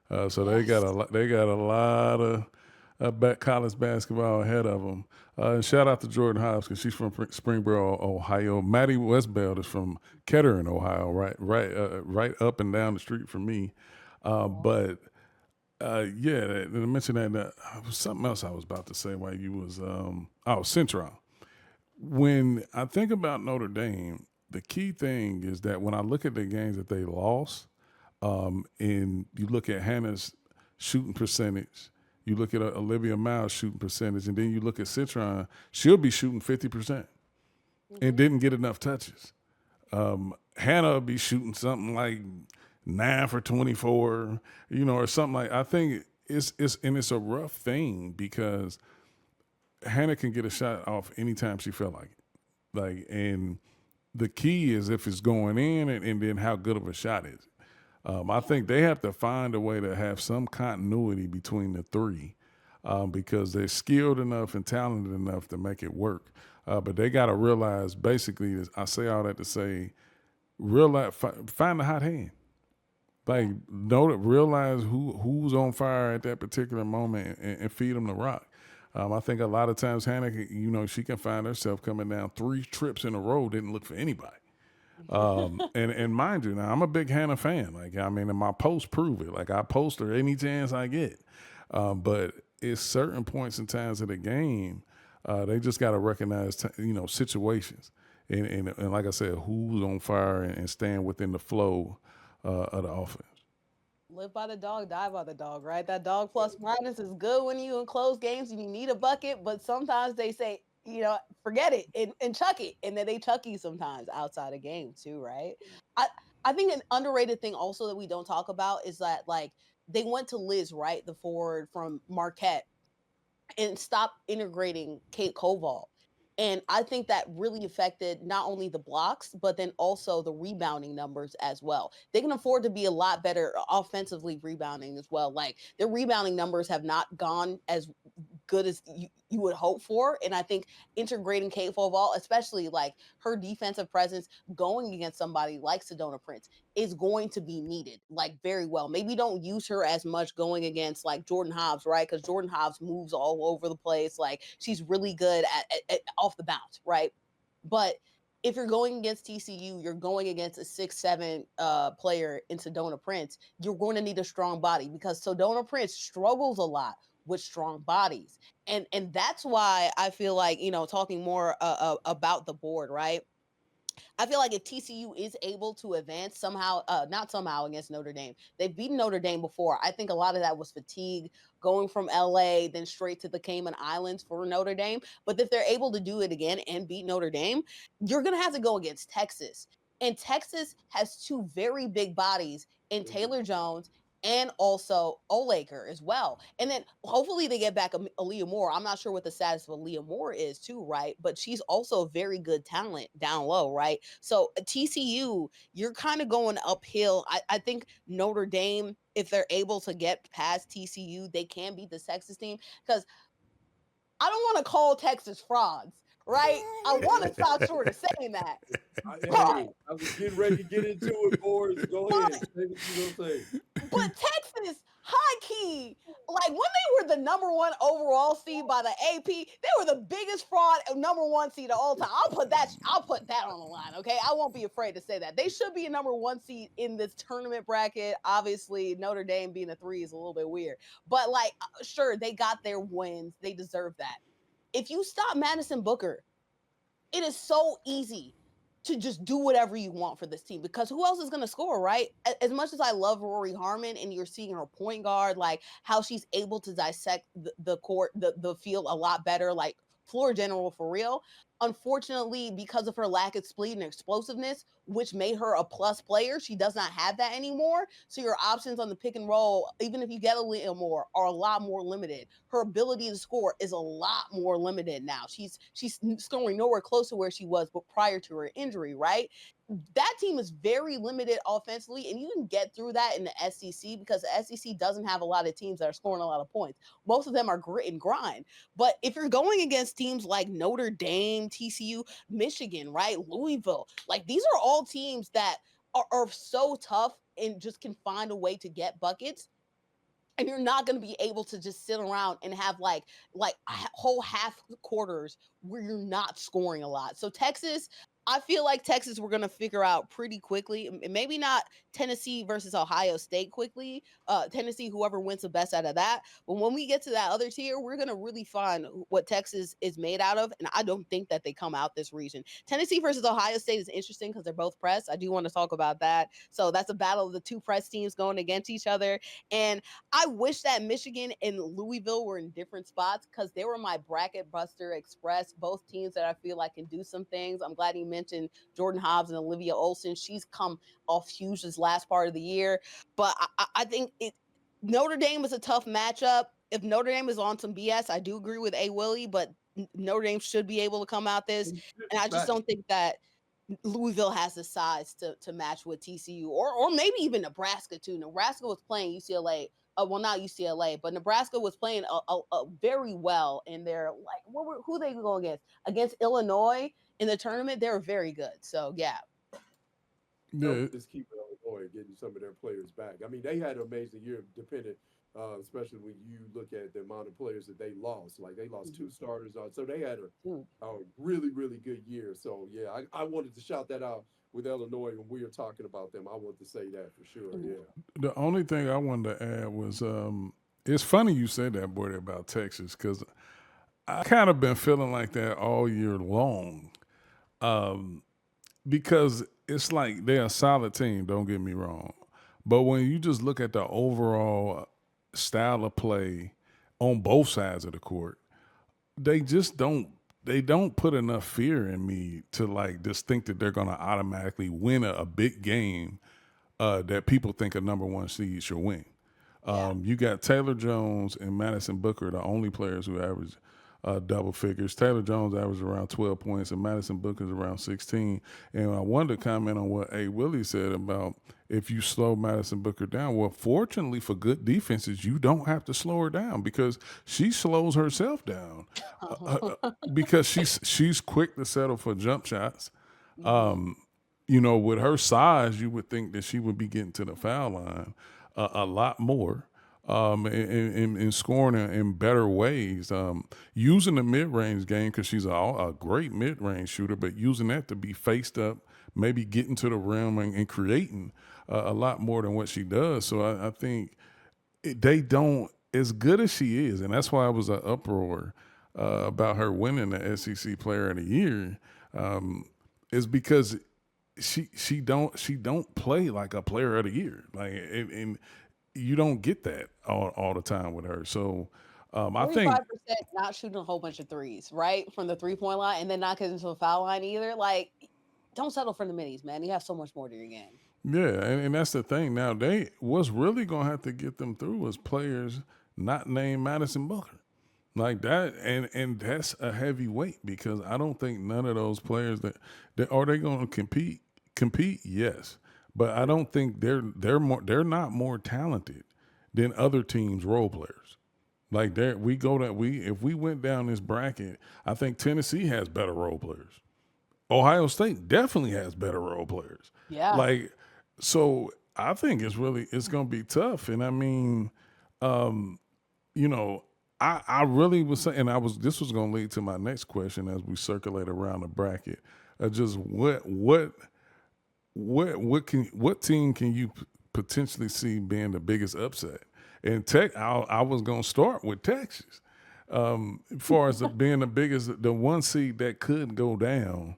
so Yes. they got a lot of college basketball ahead of them. And shout out to Jordan Hobbs because she's from Springboro, Ohio. Maddie Westbeld is from Kettering, Ohio, right up and down the street from me. Oh. But yeah, I mentioned that something else I was about to say while you was Central. When I think about Notre Dame, the key thing is that when I look at the games that they lost, and you look at Hannah's shooting percentage, you look at Olivia Miles' shooting percentage, and then you look at Citron, she'll be shooting 50% and Hmm. didn't get enough touches. Hannah will be shooting something like 9 for 24, or something like. I think it's a rough thing because Hannah can get a shot off anytime she felt like it. And the key is if it's going in, and then how good of a shot is it. I think they have to find a way to have some continuity between the three, because they're skilled enough and talented enough to make it work. But they got to realize, basically, I say all that to say, realize, find the hot hand. Like, realize who's on fire at that particular moment, and feed them the rock. I think a lot of times Hannah, she can find herself coming down 3 trips in a row, didn't look for anybody. And mind you, now I'm a big Hannah fan. Like, I mean, and my posts prove it. Like, I post her any chance I get. But it's certain points and times of the game, they just got to recognize, situations. And like I said, who's on fire, and staying within the flow of the offense. Live by the dog, die by the dog, right? That dog plus minus is good when you in close games and you need a bucket, but sometimes they say, forget it and chuck it. And then they chuck you sometimes outside of game too, right? I I think an underrated thing also that we don't talk about is that like they went to Liz, right? The forward from Marquette and stop integrating Kate Koval. And I think that really affected not only the blocks, but then also the rebounding numbers as well. They can afford to be a lot better offensively rebounding as well. Like their rebounding numbers have not gone as good as you would hope for. And I think integrating Kate Foval, especially like her defensive presence going against somebody like Sedona Prince, is going to be needed like very well. Maybe don't use her as much going against like Jordan Hobbs, right? Because Jordan Hobbs moves all over the place. Like she's really good at off the bounce, right? But if you're going against TCU, you're going against a 6'7" player in Sedona Prince. You're going to need a strong body because Sedona Prince struggles a lot with strong bodies, and that's why I feel like talking more about the board, right? I feel like if TCU is able to advance somehow, not somehow against Notre Dame, they've beaten Notre Dame before. I think a lot of that was fatigue going from LA, then straight to the Cayman Islands for Notre Dame. But if they're able to do it again and beat Notre Dame, you're going to have to go against Texas. And Texas has two very big bodies in Taylor Jones and also Olaker as well. And then hopefully they get back Aaliyah Moore. I'm not sure what the status of Aaliyah Moore is too, right? But she's also a very good talent down low, right? So TCU, you're kind of going uphill. I think Notre Dame, if they're able to get past TCU, they can beat the Texas team because I don't want to call Texas frauds, right? I want to stop short of saying that. Hey, But I was getting ready to get into it, boys. Go ahead. but Say what you gonna say. but Texas, high key, like when they were the number one overall seed by the AP, they were the biggest fraud number one seed of all time. I'll put that on the line. Okay. I won't be afraid to say that. They should be a number one seed in this tournament bracket. Obviously, Notre Dame being a 3 is a little bit weird. But like, sure, they got their wins. They deserve that. If you stop Madison Booker, it is so easy to just do whatever you want for this team because who else is going to score, right? As much as I love Rory Harmon and you're seeing her point guard, like how she's able to dissect the court, the field a lot better, like floor general for real. Unfortunately, because of her lack of speed and explosiveness, which made her a plus player, she does not have that anymore. So your options on the pick and roll, even if you get a little more, are a lot more limited. Her ability to score is a lot more limited now. She's scoring nowhere close to where she was, but prior to her injury, right? That team is very limited offensively, and you can get through that in the SEC because the SEC doesn't have a lot of teams that are scoring a lot of points. Most of them are grit and grind. But if you're going against teams like Notre Dame, TCU, Michigan, right, Louisville, like these are all teams that are so tough and just can find a way to get buckets, and you're not going to be able to just sit around and have like whole half quarters where you're not scoring a lot. So Texas, I feel like Texas we're going to figure out pretty quickly. Maybe not Tennessee versus Ohio State quickly. Tennessee, whoever wins the best out of that. But when we get to that other tier, we're going to really find what Texas is made out of. And I don't think that they come out this region. Tennessee versus Ohio State is interesting because they're both press. I do want to talk about that. So that's a battle of the two press teams going against each other. And I wish that Michigan and Louisville were in different spots because they were my bracket buster express, both teams that I feel like can do some things. I'm glad you mentioned Jordan Hobbs and Olivia Olson. She's come off huge this last part of the year. But I think Notre Dame is a tough matchup. If Notre Dame is on some BS, I do agree with A. Willie, but Notre Dame should be able to come out this. And I just Fact. don't think that Louisville has the size to match with TCU or maybe even Nebraska too. Nebraska was playing UCLA. Well, not UCLA, but Nebraska was playing a very well in their like who they go against Illinois in the tournament. They were very good. So yeah, Yeah, Just keep Illinois and getting some of their players back. I mean, they had an amazing year, depending, especially when you look at the amount of players that they lost. Like they lost two starters on, so they had mm-hmm. a really really good year. So yeah, I wanted to shout that out with Illinois when we were talking about them. I wanted to say that for sure. Mm-hmm. Yeah. the only thing I wanted to add was it's funny you said that, boy, about Texas, because I kind of been feeling like that all year long. Because it's like they're a solid team, don't get me wrong. But when you just look at the overall style of play on both sides of the court, they just don't put enough fear in me to like just think that they're gonna automatically win a big game that people think a number one seed should win. You got Taylor Jones and Madison Booker, the only players who average double figures. Taylor Jones averaged around 12 points, and Madison Booker's around 16. And I wanted to comment on what A. Willie said about if you slow Madison Booker down. Well, fortunately for good defenses, you don't have to slow her down because she slows herself down because she's quick to settle for jump shots. With her size, you would think that she would be getting to the foul line a lot more and scoring in better ways. Using the mid-range game because she's a great mid-range shooter, but using that to be faced up, maybe getting to the rim and creating a lot more than what she does. So I think they don't, as good as she is, and that's why it was an uproar about her winning the SEC Player of the Year, is because she don't play like a player of the year. Like and you don't get that all the time with her. So I think 45% not shooting a whole bunch of threes, right? From the 3-point line and then not getting to the foul line either. Like, don't settle for the minis, man. You have so much more to your game. yeah, and that's the thing. Now what's really gonna have to get them through is players not named Madison Booker. Like that, and that's a heavy weight because I don't think none of those players that are they going to compete. Compete, yes, but I don't think they're not more talented than other teams' role players. Like there, if we went down this bracket, I think Tennessee has better role players. Ohio State definitely has better role players. Yeah. Like, so I think it's going to be tough, and I mean, you know, I really was saying, this was going to lead to my next question as we circulate around the bracket. Just what team can you potentially see being the biggest upset? And I was going to start with Texas, as far as being the one seed that could go down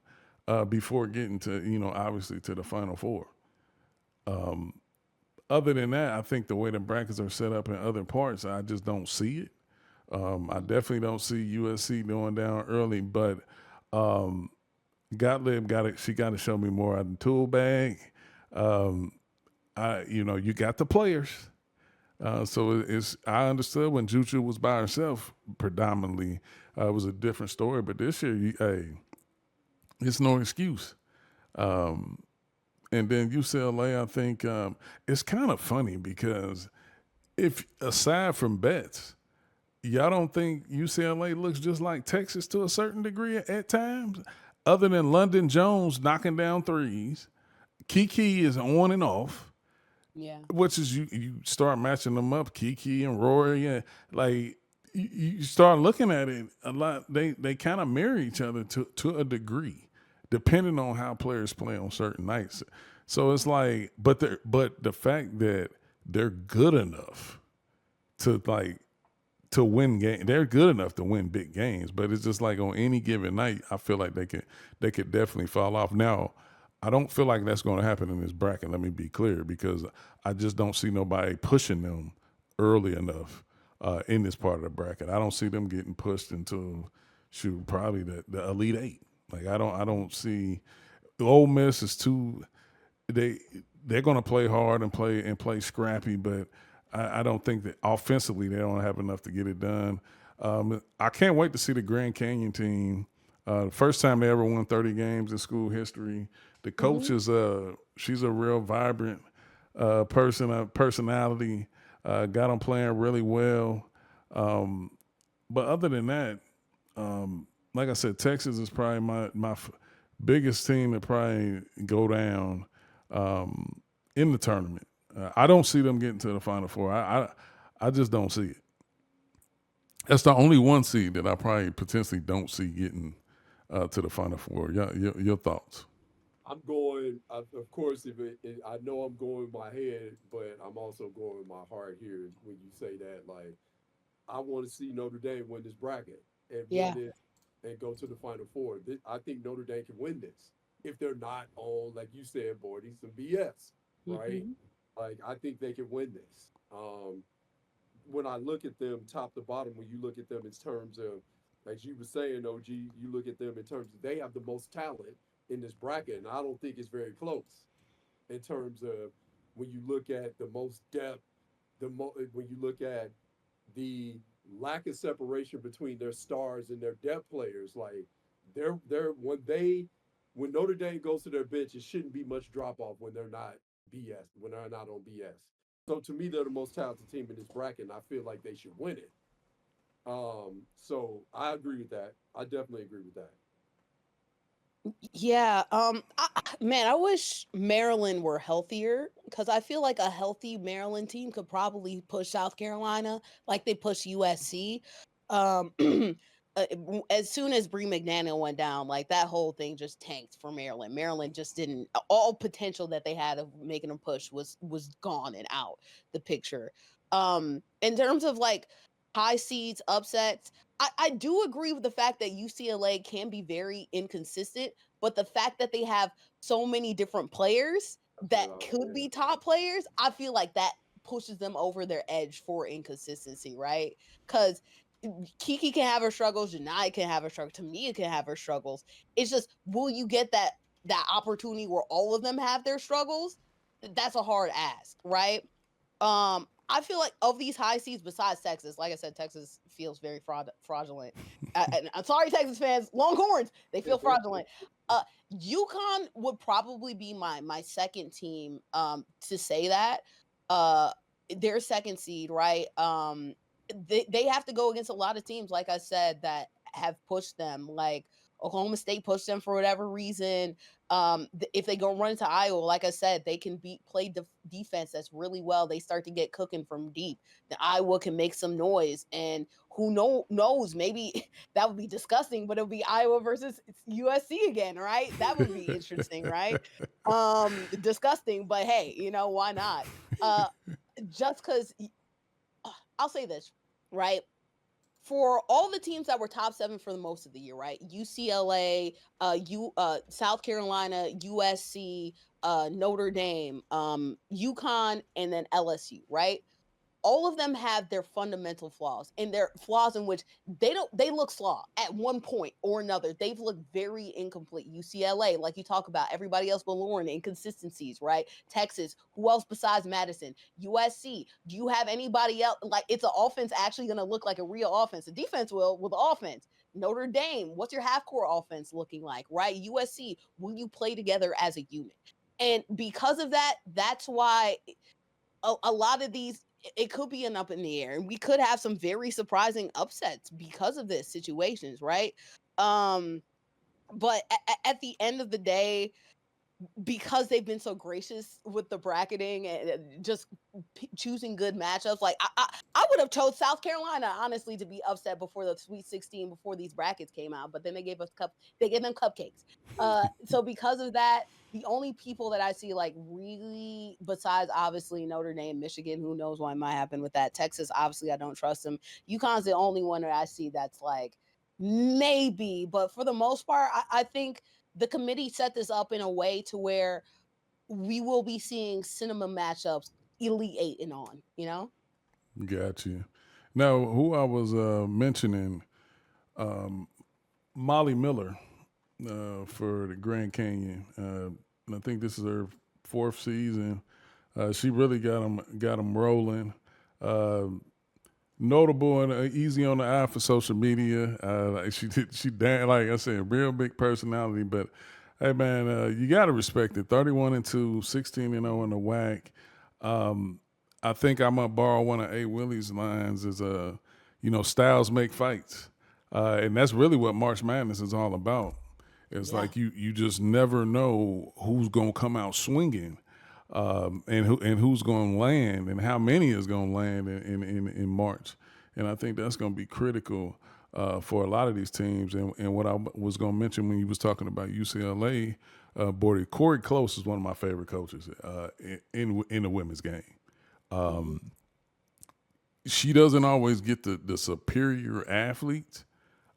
before getting to obviously to the Final Four. Other than that, I think the way the brackets are set up in other parts, I just don't see it. I definitely don't see USC going down early, but Gottlieb she got to show me more out of the tool bag. You got the players. So I understood when Juju was by herself predominantly. It was a different story, but this year, it's no excuse. And then UCLA, I think it's kind of funny because if aside from Betts, y'all don't think UCLA looks just like Texas to a certain degree at times? Other than London Jones knocking down threes, Kiki is on and off. Yeah. Which is you start matching them up, Kiki and Rory, and like you start looking at it a lot. They kind of mirror each other to a degree, depending on how players play on certain nights. So it's like, but the fact that they're good enough to win game, they're good enough to win big games. But it's just like on any given night, I feel like they could definitely fall off. Now, I don't feel like that's going to happen in this bracket. Let me be clear, because I just don't see nobody pushing them early enough in this part of the bracket. I don't see them getting pushed into probably the Elite Eight. Like I don't see. Ole Miss is too. They're going to play hard and play scrappy, but I don't think that offensively they don't have enough to get it done. I can't wait to see the Grand Canyon team First time they ever won 30 games in school history. The coach Mm-hmm. is she's a real vibrant personality. Got them playing really well. But other than that, like I said, Texas is probably my biggest team to probably go down in the tournament. I don't see them getting to the Final Four. I just don't see it. That's the only one seed that I probably potentially don't see getting to the Final Four. Your thoughts? I'm going, of course, I know I'm going with my head, but I'm also going with my heart here when you say that. Like, I want to see Notre Dame win this bracket and win Yeah. it and go to the Final Four. I think Notre Dame can win this if they're not on, like you said, Bordy, some BS, right? Mm-hmm. Like, I think they can win this. When I look at them top to bottom, when you look at them in terms of, like you were saying, OG, you look at them in terms of they have the most talent in this bracket, and I don't think it's very close in terms of when you look at the most depth, when you look at the lack of separation between their stars and their depth players. Like they're when Notre Dame goes to their bench, it shouldn't be much drop off when they're not BS, when they're not on BS. So to me, they're the most talented team in this bracket, and I feel like they should win it. So I agree with that. I definitely agree with that. Yeah, man, I wish Maryland were healthier because I feel like a healthy Maryland team could probably push South Carolina like they push USC. Um, as soon as Bree McNaniel went down, like that whole thing just tanked for Maryland. Maryland just didn't all potential that they had of making a push was gone and out the picture. In terms of like high seeds upsets, I do agree with the fact that UCLA can be very inconsistent, but the fact that they have so many different players That's that what I could yeah. be top players, I feel like that pushes them over their edge for inconsistency, right? Because Kiki can have her struggles, Janai can have her struggles, Tamia can have her struggles. It's just, will you get that opportunity where all of them have their struggles? That's a hard ask, right? I feel like of these high seeds besides Texas, like I said, Texas feels very fraudulent. And I'm sorry, Texas fans, Longhorns, they feel fraudulent. UConn would probably be my second team to say that. Uh their second seed, right? They have to go against a lot of teams, like I said, that have pushed them. Like Oklahoma State pushed them for whatever reason. If they go run into Iowa, like I said, they can play defense that's really well. They start to get cooking from deep. The Iowa can make some noise, and knows, maybe that would be disgusting, but it'll be Iowa versus USC again, right? That would be interesting, right? Disgusting, but hey, why not? Uh, just because I'll say this, right? For all the teams that were top seven for the most of the year, right? UCLA, South Carolina, USC, Notre Dame, UConn, and then LSU, right? All of them have their fundamental flaws, and their flaws in which they look flawed at one point or another. They've looked very incomplete. UCLA, like you talk about, everybody else but Lauren, inconsistencies, right? Texas, who else besides Madison? USC, do you have anybody else? Like, it's an offense actually going to look like a real offense? The defense will with the offense. Notre Dame, what's your half court offense looking like, right? USC, will you play together as a unit? And because of that, that's why a lot of these, it could be an up in the air, and we could have some very surprising upsets because of this situations, right? um but at the end of the day, because they've been so gracious with the bracketing and just choosing good matchups. Like I would have chose South Carolina honestly to be upset before the Sweet 16, before these brackets came out, but then they gave them cupcakes. So because of that, the only people that I see like really, besides obviously Notre Dame, Michigan, who knows what might happen with that. Texas, obviously I don't trust them. UConn's the only one that I see that's like maybe, but for the most part, I think the committee set this up in a way to where we will be seeing cinema matchups Elite Eight and on. Got you. Now, who I was mentioning, Molly Miller for the Grand Canyon. I think this is her fourth season. She really got them rolling. Uh, notable and easy on the eye for social media. Like like I said, real big personality. But hey, man, you got to respect it. 31-2, 16-0 in the WAC. I think I'm gonna borrow one of A. Willie's lines: "Is styles make fights," and that's really what March Madness is all about. It's like you just never know who's gonna come out swinging, and who's gonna land, and how many is gonna land in March. And I think that's gonna be critical for a lot of these teams. And what I was gonna mention when you was talking about UCLA, Corey Close is one of my favorite coaches in the women's game. She doesn't always get the superior athletes.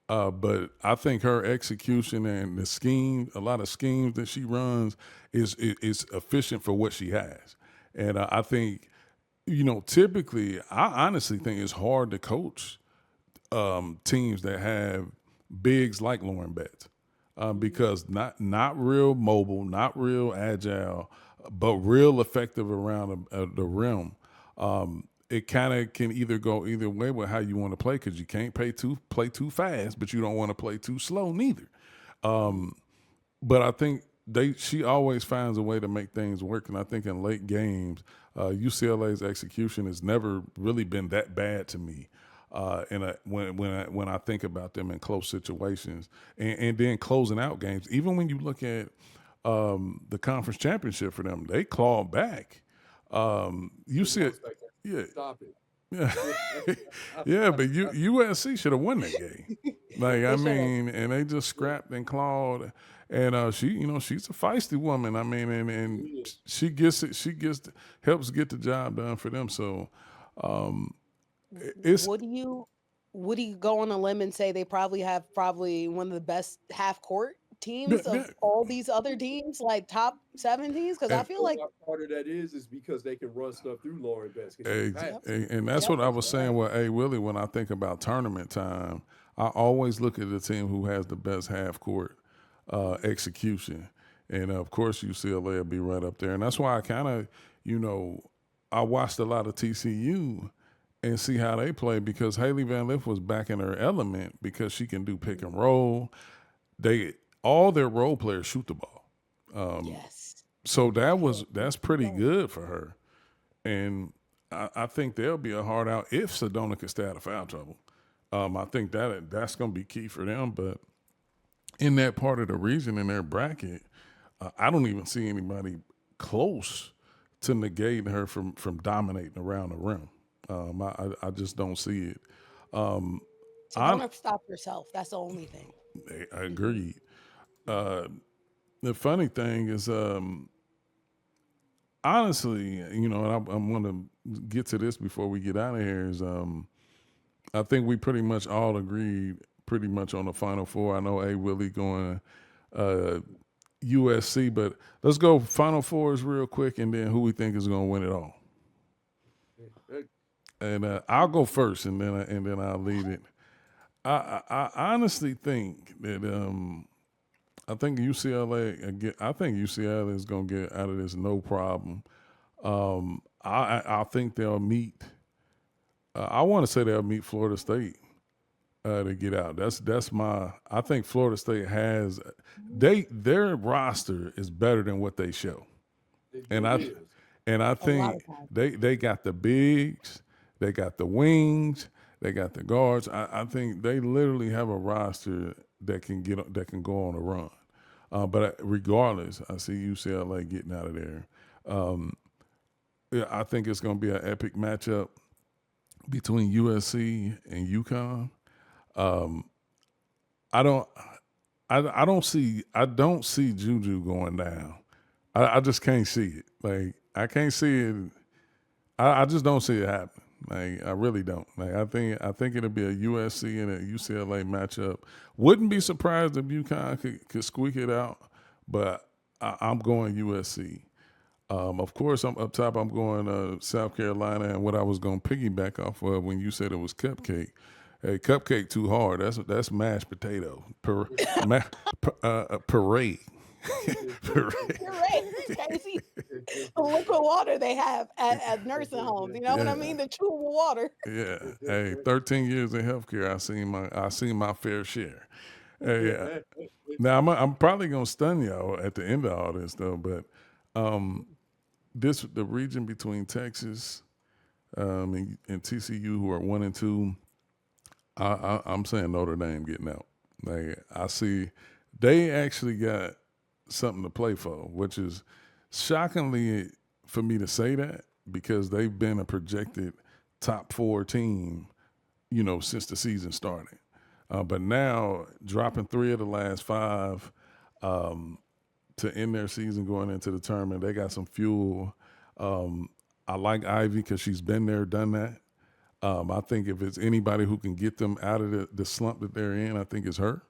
But I think her execution and a lot of schemes that she runs is efficient for what she has. And I think, typically, I honestly think it's hard to coach teams that have bigs like Lauren Betts because not real mobile, not real agile, but real effective around the rim. It kind of can either go either way with how you want to play because you can't play too fast, but you don't want to play too slow neither. But I think she always finds a way to make things work, and I think in late games, UCLA's execution has never really been that bad to me. When I think about them in close situations, and then closing out games, even when you look at the conference championship for them, they clawed back. You see it. Yeah. Stop it. Yeah, yeah, but USC should have won that game. Like I mean, and they just scrapped and clawed, and she's a feisty woman. I mean, and she helps get the job done for them. So, it's Would you go on a limb and say they probably have one of the best half court teams of all these other teams, like top 7 teams? Because I feel like part of that is because they can run stuff through Lauren Betts. and that's what I was saying with A. Willie when I think about tournament time. I always look at the team who has the best half court execution, and of course UCLA will be right up there. And that's why I kind of, I watched a lot of TCU and see how they play because Haley Van Lith was back in her element because she can do pick and roll. All their role players shoot the ball. yes. So that's pretty good for her. And I think there'll be a hard out if Sedona can stay out of foul trouble. I think that's going to be key for them. But in that part of the region, in their bracket, I don't even see anybody close to negating her from dominating around the rim. I just don't see it. So don't stop yourself. That's the only thing. I agreed. The funny thing is, honestly, and I'm going to get to this before we get out of here, is I think we pretty much all agreed pretty much on the Final Four. I know A. Willie going USC, but let's go Final Fours real quick and then who we think is going to win it all. And I'll go first, and then I'll lead it. I honestly think that I think UCLA. I think UCLA is going to get out of this no problem. I think they'll meet. I want to say they'll meet Florida State to get out. That's my. I think Florida State has their roster is better than what they show, and I think they got the bigs, they got the wings, they got the guards. I think they literally have a roster that can go on a run. But regardless, I see UCLA getting out of there. I think it's going to be an epic matchup between USC and UConn. I don't see Juju going down. I just can't see it. Like I can't see it. I just don't see it happen. Like I really don't. Like I think it'll be a USC and a UCLA matchup. Wouldn't be surprised if UConn could squeak it out, but I'm going USC. Of course, I'm up top. I'm going South Carolina, and what I was going to piggyback off of when you said it was cupcake. Hey, cupcake too hard. That's mashed potato. Parade. Parade. Crazy. liquid water they have at nursing homes. You know what I Yeah. mean? The chewable water. Yeah. Hey, 13 years in healthcare, I seen my fair share. Hey, yeah. Now I'm probably gonna stun y'all at the end of all this though, but um, the region between Texas and TCU, who are 1 and 2, I'm saying Notre Dame getting out. Like I see, they actually got something to play for, which is shockingly for me to say that because they've been a projected top 4 team, since the season started. But now dropping 3 of the last 5 to end their season going into the tournament, they got some fuel. I like Ivy because she's been there, done that. I think if it's anybody who can get them out of the slump that they're in, I think it's her.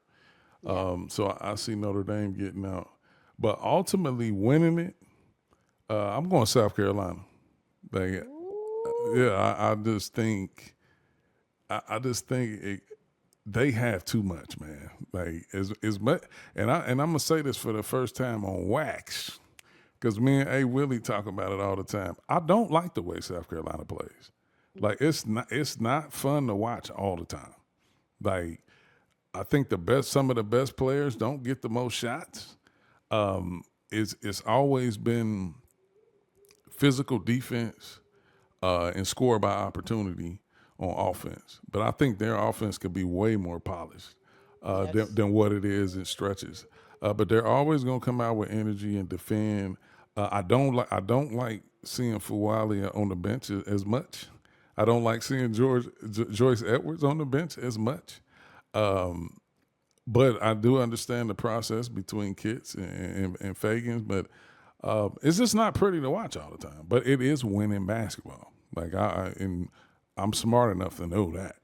Yeah. So I see Notre Dame getting out. But ultimately winning it, I'm going South Carolina. Like, Ooh. yeah, I just think they have too much, man. Like as much, and I'm gonna say this for the first time on wax, because me and A Willie talk about it all the time. I don't like the way South Carolina plays. Like it's not fun to watch all the time. Like I think some of the best players don't get the most shots. It's always been physical defense and score by opportunity on offense. But I think their offense could be way more polished Yes. than what it is in stretches. But they're always going to come out with energy and defend. I don't like seeing Fuwali on the bench as much. I don't like seeing Joyce Edwards on the bench as much. But I do understand the process between Kits and Fagans. But it's just not pretty to watch all the time. But it is winning basketball. Like I'm smart enough to know that.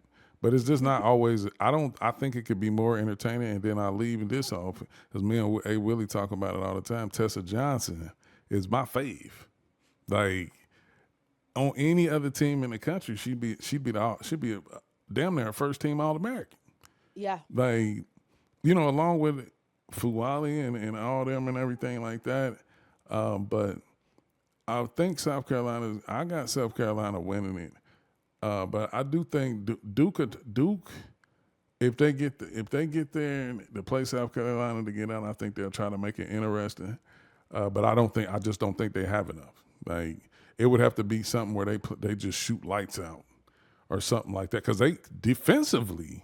But it's just not always. I think it could be more entertaining. And then I leave this off because me and A Willie talk about it all the time. Tessa Johnson is my fave. Like on any other team in the country, she'd be damn near a first team All American. Yeah. Like along with Fuwali and all them and everything like that. But I think I got South Carolina winning it. But I do think Duke, if they get there and to play South Carolina to get out, I think they'll try to make it interesting. But I just don't think they have enough. Like it would have to be something where they just shoot lights out or something like that. Because they defensively,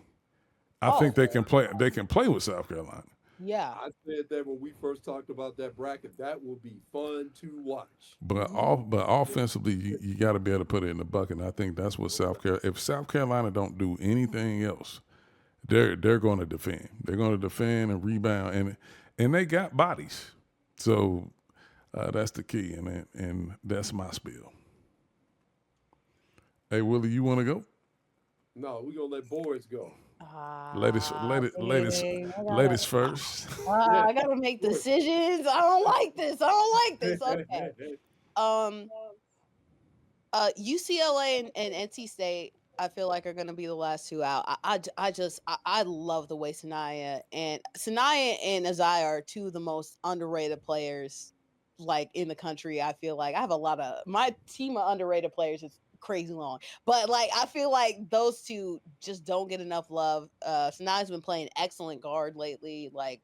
I Oh, think they can play. They can play with South Carolina. yeah. I said that when we first talked about that bracket, that will be fun to watch. But offensively, you got to be able to put it in the bucket. And I think that's what South Carolina. If South Carolina don't do anything else, they're going to defend. They're going to defend and rebound, and they got bodies. So that's the key, and that's my spiel. Hey Willie, you want to go? No, we're gonna let boys go. Ladies, ladies, ladies, Dang, ladies first. I gotta make Boys. decisions. I don't like this. I don't like this. Okay. Um. UCLA and NC State, I feel like are going to be the last 2 out. I love the way Sanaya and Azai are 2 of the most underrated players like in the country. I feel like I have a lot of my team of underrated players is crazy long, but like I feel like those 2 just don't get enough love. Sanaya's been playing excellent guard lately. Like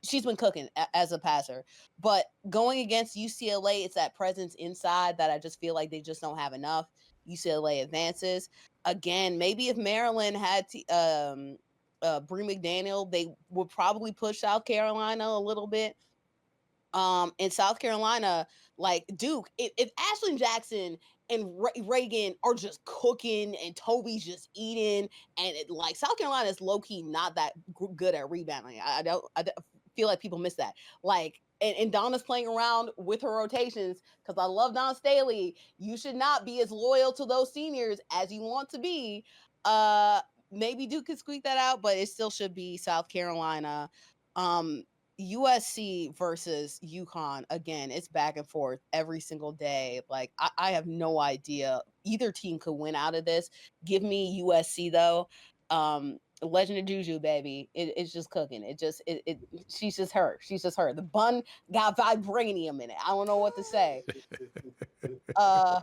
she's been cooking as a passer. But going against UCLA, it's that presence inside that I just feel like they just don't have enough. UCLA advances. Again, maybe if Maryland had Bree McDaniel, they would probably push South Carolina a little bit. In South Carolina, like Duke, if Ashlyn Jackson and Reagan are just cooking and Toby's just eating, and like South Carolina is low key not that good at rebounding. I don't feel like people miss that. Like, and Donna's playing around with her rotations because I love Donna Staley. You should not be as loyal to those seniors as you want to be. Uh, Maybe Duke could squeak that out, but it still should be South Carolina. Um, USC versus UConn again, it's back and forth every single day. Like I have no idea either team could win out of this. Give me USC though. Legend of Juju, baby. It's just cooking. She's just her. She's just her. The bun got vibranium in it. I don't know what to say. Uh,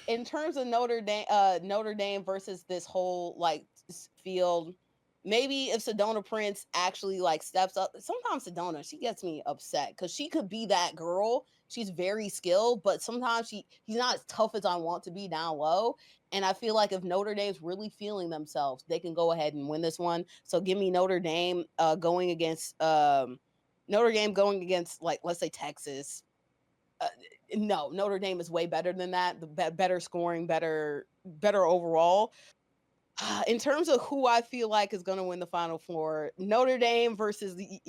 in terms of Notre Dame versus this whole like field, maybe if Sedona Prince actually like steps up. Sometimes Sedona, she gets me upset because she could be that girl. She's very skilled, but sometimes he's not as tough as I want to be down low. And I feel like if Notre Dame's really feeling themselves, they can go ahead and win this one. So give me Notre Dame going against, like, let's say Texas. uh, no, Notre Dame is way better than that. The better scoring, better overall. In terms of who I feel like is going to win the Final Four, Notre Dame versus the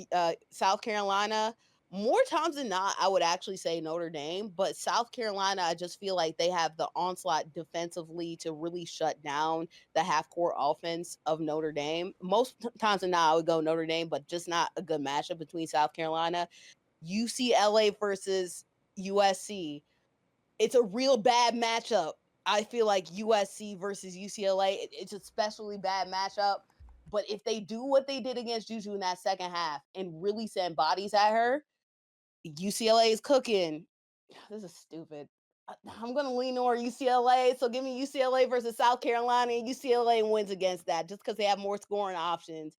South Carolina. More times than not, I would actually say Notre Dame, but South Carolina, I just feel like they have the onslaught defensively to really shut down the half court offense of Notre Dame. Most times than not, I would go Notre Dame, but just not a good matchup between South Carolina. UCLA versus USC. It's a real bad matchup. I feel like USC versus UCLA, it's a especially bad matchup. But if they do what they did against Juju in that second half and really send bodies at her, UCLA is cooking. This is stupid. I'm gonna lean over UCLA, so give me UCLA versus South Carolina, and UCLA wins against that just because they have more scoring options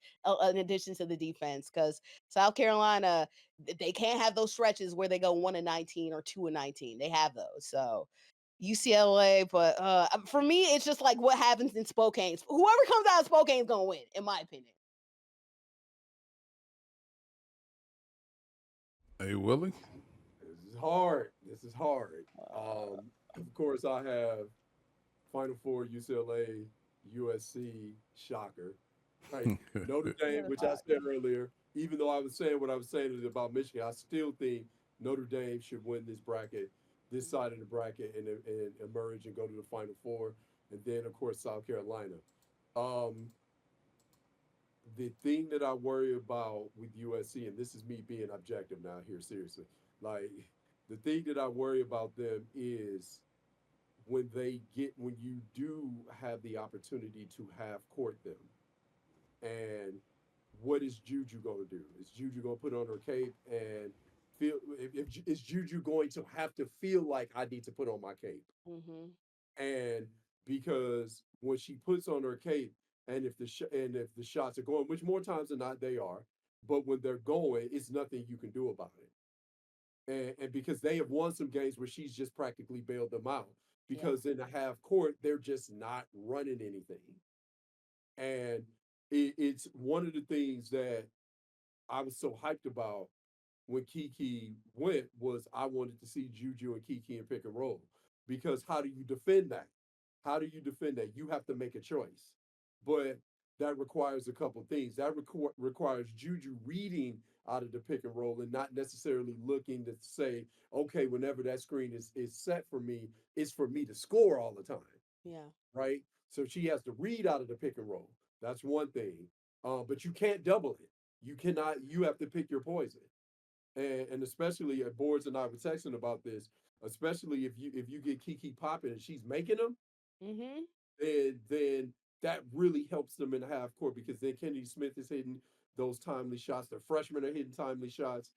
in addition to the defense. Because South Carolina, they can't have those stretches where they go 1-19 or 2-19. They have those, so UCLA. But for me, it's just like what happens in Spokane. Whoever comes out of Spokane is gonna win, in my opinion. Hey, Willie. This is hard. This is hard. Of course, I have Final Four, UCLA, USC, shocker. Right. Notre Dame, which I said earlier, even though I was saying what I was saying about Michigan, I still think Notre Dame should win this bracket, this side of the bracket, and emerge and go to the Final Four. And then, of course, South Carolina. Um, the thing that I worry about with USC, and this is me being objective now here, seriously, like the thing that I worry about them is when you do have the opportunity to have court them, and what is Juju going to do? Is Juju going to put on her cape and feel? If is Juju going to have to feel like I need to put on my cape? Mm-hmm. And because when she puts on her cape, and if the shots are going, which more times than not they are, but when they're going, it's nothing you can do about it. And because they have won some games where she's just practically bailed them out Yeah. because in the half court they're just not running anything. And it's one of the things that I was so hyped about when Kiki went was I wanted to see Juju and Kiki in pick and roll. Because how do you defend that? How do you defend that? You have to make a choice. But that requires a couple things. That requires Juju reading out of the pick and roll and not necessarily looking to say, okay, whenever that screen is set for me, it's for me to score all the time, Yeah. right? So she has to read out of the pick and roll. That's one thing. But you can't double it. You cannot, you have to pick your poison. And especially at boards, and I was texting about this, especially if you get Kiki popping and she's making them, Mm-hmm. then that really helps them in the half court because then Kennedy Smith is hitting those timely shots. The freshmen are hitting timely shots.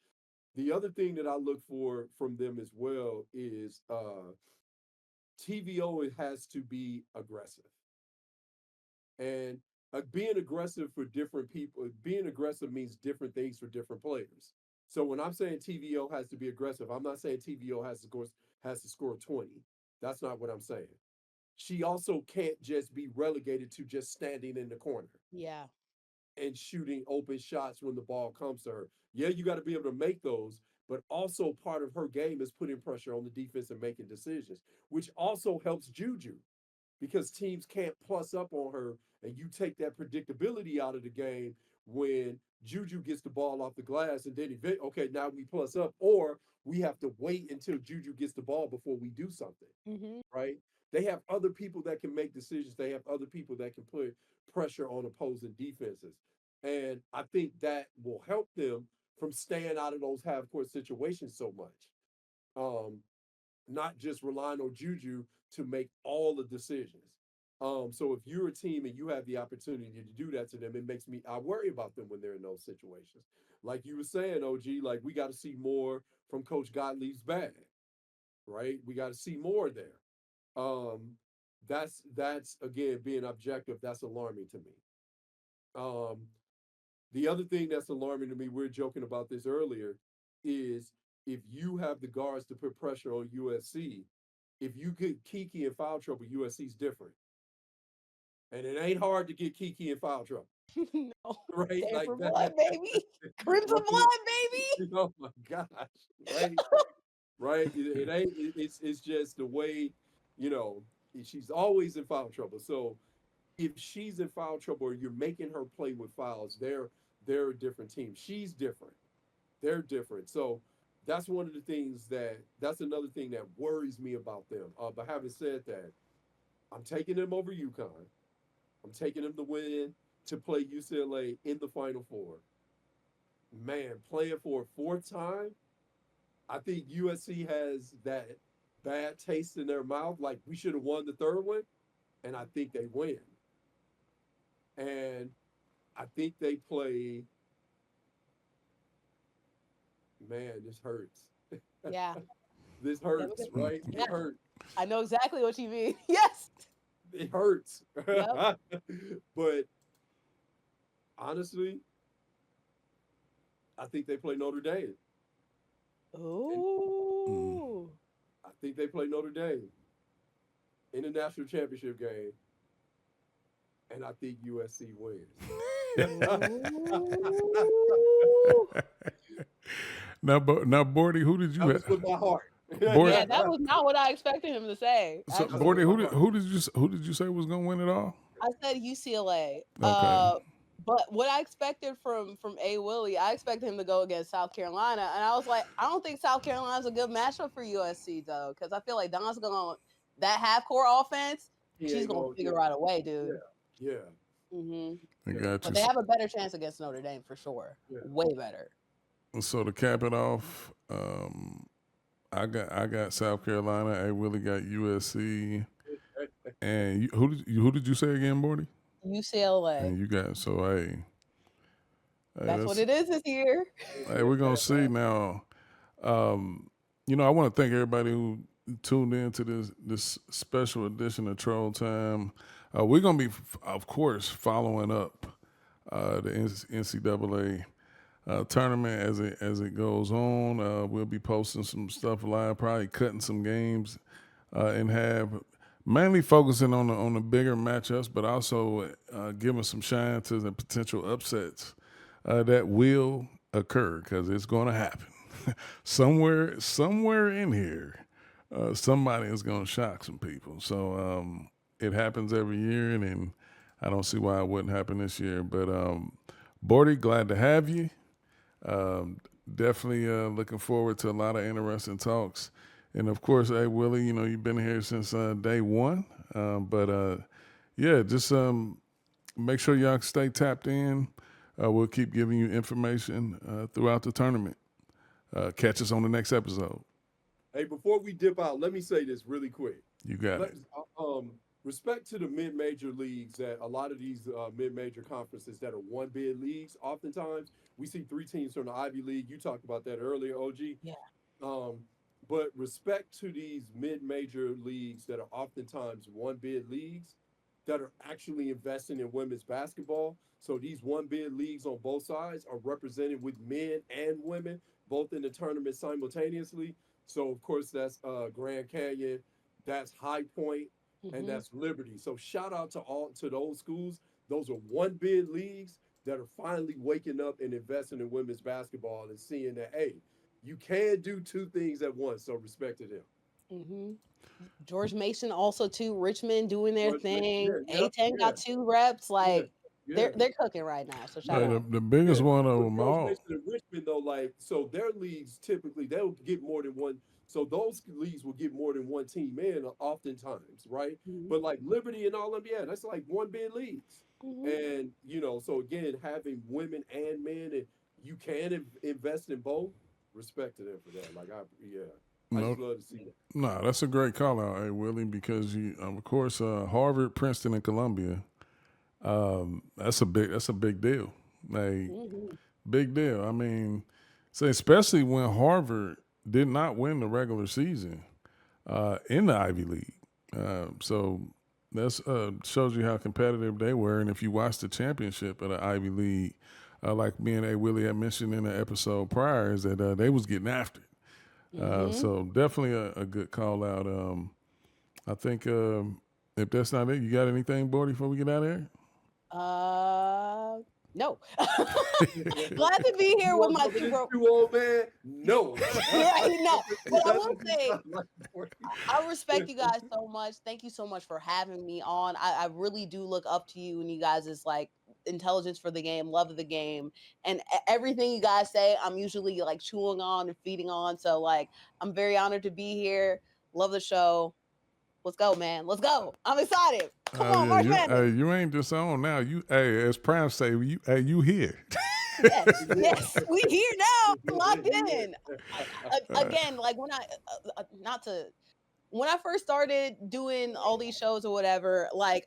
The other thing that I look for from them as well is TVO. It has to be aggressive. And being aggressive for different people, being aggressive means different things for different players. So when I'm saying TVO has to be aggressive, I'm not saying TVO has to score 20. That's not what I'm saying. She also can't just be relegated to just standing in the corner Yeah. and shooting open shots when the ball comes to her. Yeah, you got to be able to make those, but also part of her game is putting pressure on the defense and making decisions, which also helps Juju because teams can't plus up on her and you take that predictability out of the game when Juju gets the ball off the glass and then okay, now we plus up, or we have to wait until Juju gets the ball before we do something, Mm-hmm. right? They have other people that can make decisions. They have other people that can put pressure on opposing defenses. And I think that will help them from staying out of those half court situations so much. Um, Not just relying on Juju to make all the decisions. So if you're a team and you have the opportunity to do that to them, it makes me, I worry about them when they're in those situations. Like you were saying, OG, like we got to see more from Coach Gottlieb's bag, right? We got to see more there. Um, that's again being objective. That's alarming to me. Um, the other thing that's alarming to me, we are joking about this earlier, is if you have the guards to put pressure on USC, if you get Kiki in foul trouble, USC's different. And it ain't hard to get Kiki in foul trouble, No, right? Like Tampa that, blood, baby. Crimson right? blood, baby. Oh my gosh, right? Right? It ain't. It's just the way, you know. She's always in foul trouble. So if she's in foul trouble or you're making her play with fouls, they're a different team. She's different. They're different. So that's one of the things that's another thing that worries me about them. But having said that, I'm taking them over UConn. I'm taking them to win to play UCLA in the Final Four. Man, playing for a fourth time, I think USC has that bad taste in their mouth. Like we should have won the third one, and I think they win. And I think they play. Man, this hurts. Yeah. This Yeah, hurts, right? yeah. It hurts. I know exactly what you mean. Yes. It hurts. Yep. But honestly, I think they play Notre Dame. And Mm. Ooh. I think they play Notre Dame in the national championship game. And I think USC wins. Ooh. Now, Bordy, who did you That was have? with my heart. Bordy, Yeah, that was not what I expected him to say, so That was Bordy, with actually. my who did heart. you say was gonna win it all? I said UCLA. Okay, But what I expected from A Willie, I expected him to go against South Carolina, and I was like, I don't think South Carolina's a good matchup for USC though, because I feel like Don's gonna that half court offense. He She's ain't gonna going. Yeah, figure out a way, yeah, dude. yeah, Hmm. I yeah, got But you. they have a better chance against Notre Dame for sure. yeah. Way better. So to cap it off, I got South Carolina. A Willie got USC, and who did you say again, Bordy? UCLA. And you got so hey, That's what that's it is this year. hey, we're gonna see now. Um, I want to thank everybody who tuned in to this special edition of Troll Time. We're gonna be, of course, following up the NCAA tournament as it goes on. We'll be posting some stuff live, probably cutting some games in half, mainly focusing on the bigger matchups, but also giving some shine to the potential upsets that will occur because it's going to happen somewhere in here. Somebody is going to shock some people. So it happens every year, and I don't see why it wouldn't happen this year. But Bordy, glad to have you. Um, Definitely looking forward to a lot of interesting talks. And of course, hey Willie, you've been here since day one. But yeah, just make sure y'all stay tapped in. We'll keep giving you information throughout the tournament. Catch us on the next episode. Hey, before we dip out, let me say this really quick. You got Let it. respect to the mid-major leagues that a lot of these mid-major conferences that are one bid leagues. Oftentimes, we see three teams from the Ivy League. You talked about that earlier, OG. Yeah. Um, but respect to these mid-major leagues that are oftentimes one bid leagues that are actually investing in women's basketball. So these one bid leagues on both sides are represented with men and women both in the tournament simultaneously. So of course that's Grand Canyon, that's High Point, and Hmm. that's Liberty. So shout out to those schools. Those are one bid leagues that are finally waking up and investing in women's basketball and seeing that hey, you can do two things at once. So respect to them. Hmm. George Mason also too. Richmond doing their But thing. yeah, yeah, A10 yeah, got 2 reps. yeah, Like yeah. they're cooking right now. So shout Hey, the, out. the biggest Yeah, one of but them George all. Mason and Richmond though, like so their leagues typically they'll get more than one. So those leagues will get more than one team in oftentimes, right? Hmm. But like Liberty and all them, yeah, that's like one bid leagues. Hmm. And so again, having women and men, and you can invest in both. Respect to them for that. Like yeah, I No, just love to see that. no, that's a great call out, hey, Willie, because you, of course, Harvard, Princeton, and Columbia. That's a big deal. Like, Mhm. big deal. I mean, so especially when Harvard did not win the regular season in the Ivy League. So that's shows you how competitive they were. And if you watch the championship of the Ivy League, like me and A. Willie had mentioned in the episode prior, is that they was getting after it. Mhm. So definitely a good call out. I think if that's not it, you got anything, Bordy, before we get out of here? No. Glad to be here You with want my some of two this bro. too, old man? No. Right, no. But I That's will what you say, sound like, boy. I respect you guys so much. Thank you so much for having me on. I really do look up to you and you guys is like intelligence for the game, love of the game, and everything you guys say, I'm usually like chewing on and feeding on. So like, I'm very honored to be here. Love the show. Let's go, man. Let's go. I'm excited. Come on, Yeah, March Madness. you ain't just on now. You, hey, as Prime say, you here. Yes, yes, we here now. Locked in. Again, like not to when I first started doing all these shows or whatever, like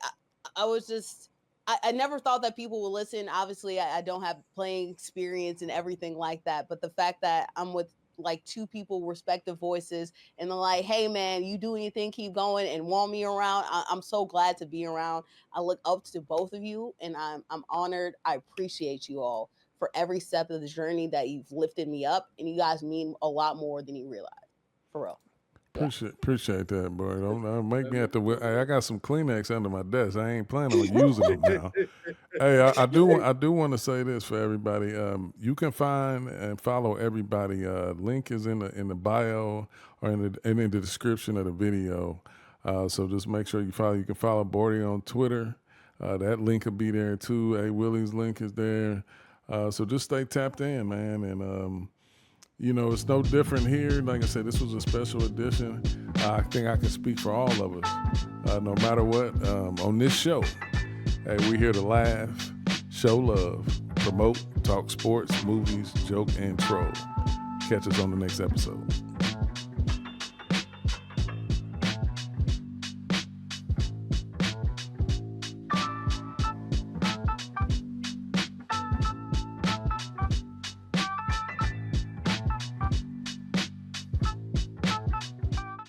I was just I never thought that people would listen. Obviously, I don't have playing experience and everything like that. But the fact that I'm with like two people, respective voices, and they're like, "Hey, man, you do anything, keep going," and want me around. I'm so glad to be around. I look up to both of you, and I'm honored. I appreciate you all for every step of the journey that you've lifted me up, and you guys mean a lot more than you realize. For real. Yeah. Appreciate that, boy. Don't make me have to. Hey, I got some Kleenex under my desk. I ain't planning on using them now. Hey, I do want to say this for everybody. You can find and follow everybody. Link is in the bio or in the description of the video. So just make sure you follow. You can follow Bordy on Twitter. That link will be there too. Hey, Willie's link is there. So just stay tapped in, man, and you know, it's no different here. Like I said, this was a special edition. I think I can speak for all of us, no matter what. On this show, hey, we're here to laugh, show love, promote, talk sports, movies, joke, and troll. Catch us on the next episode.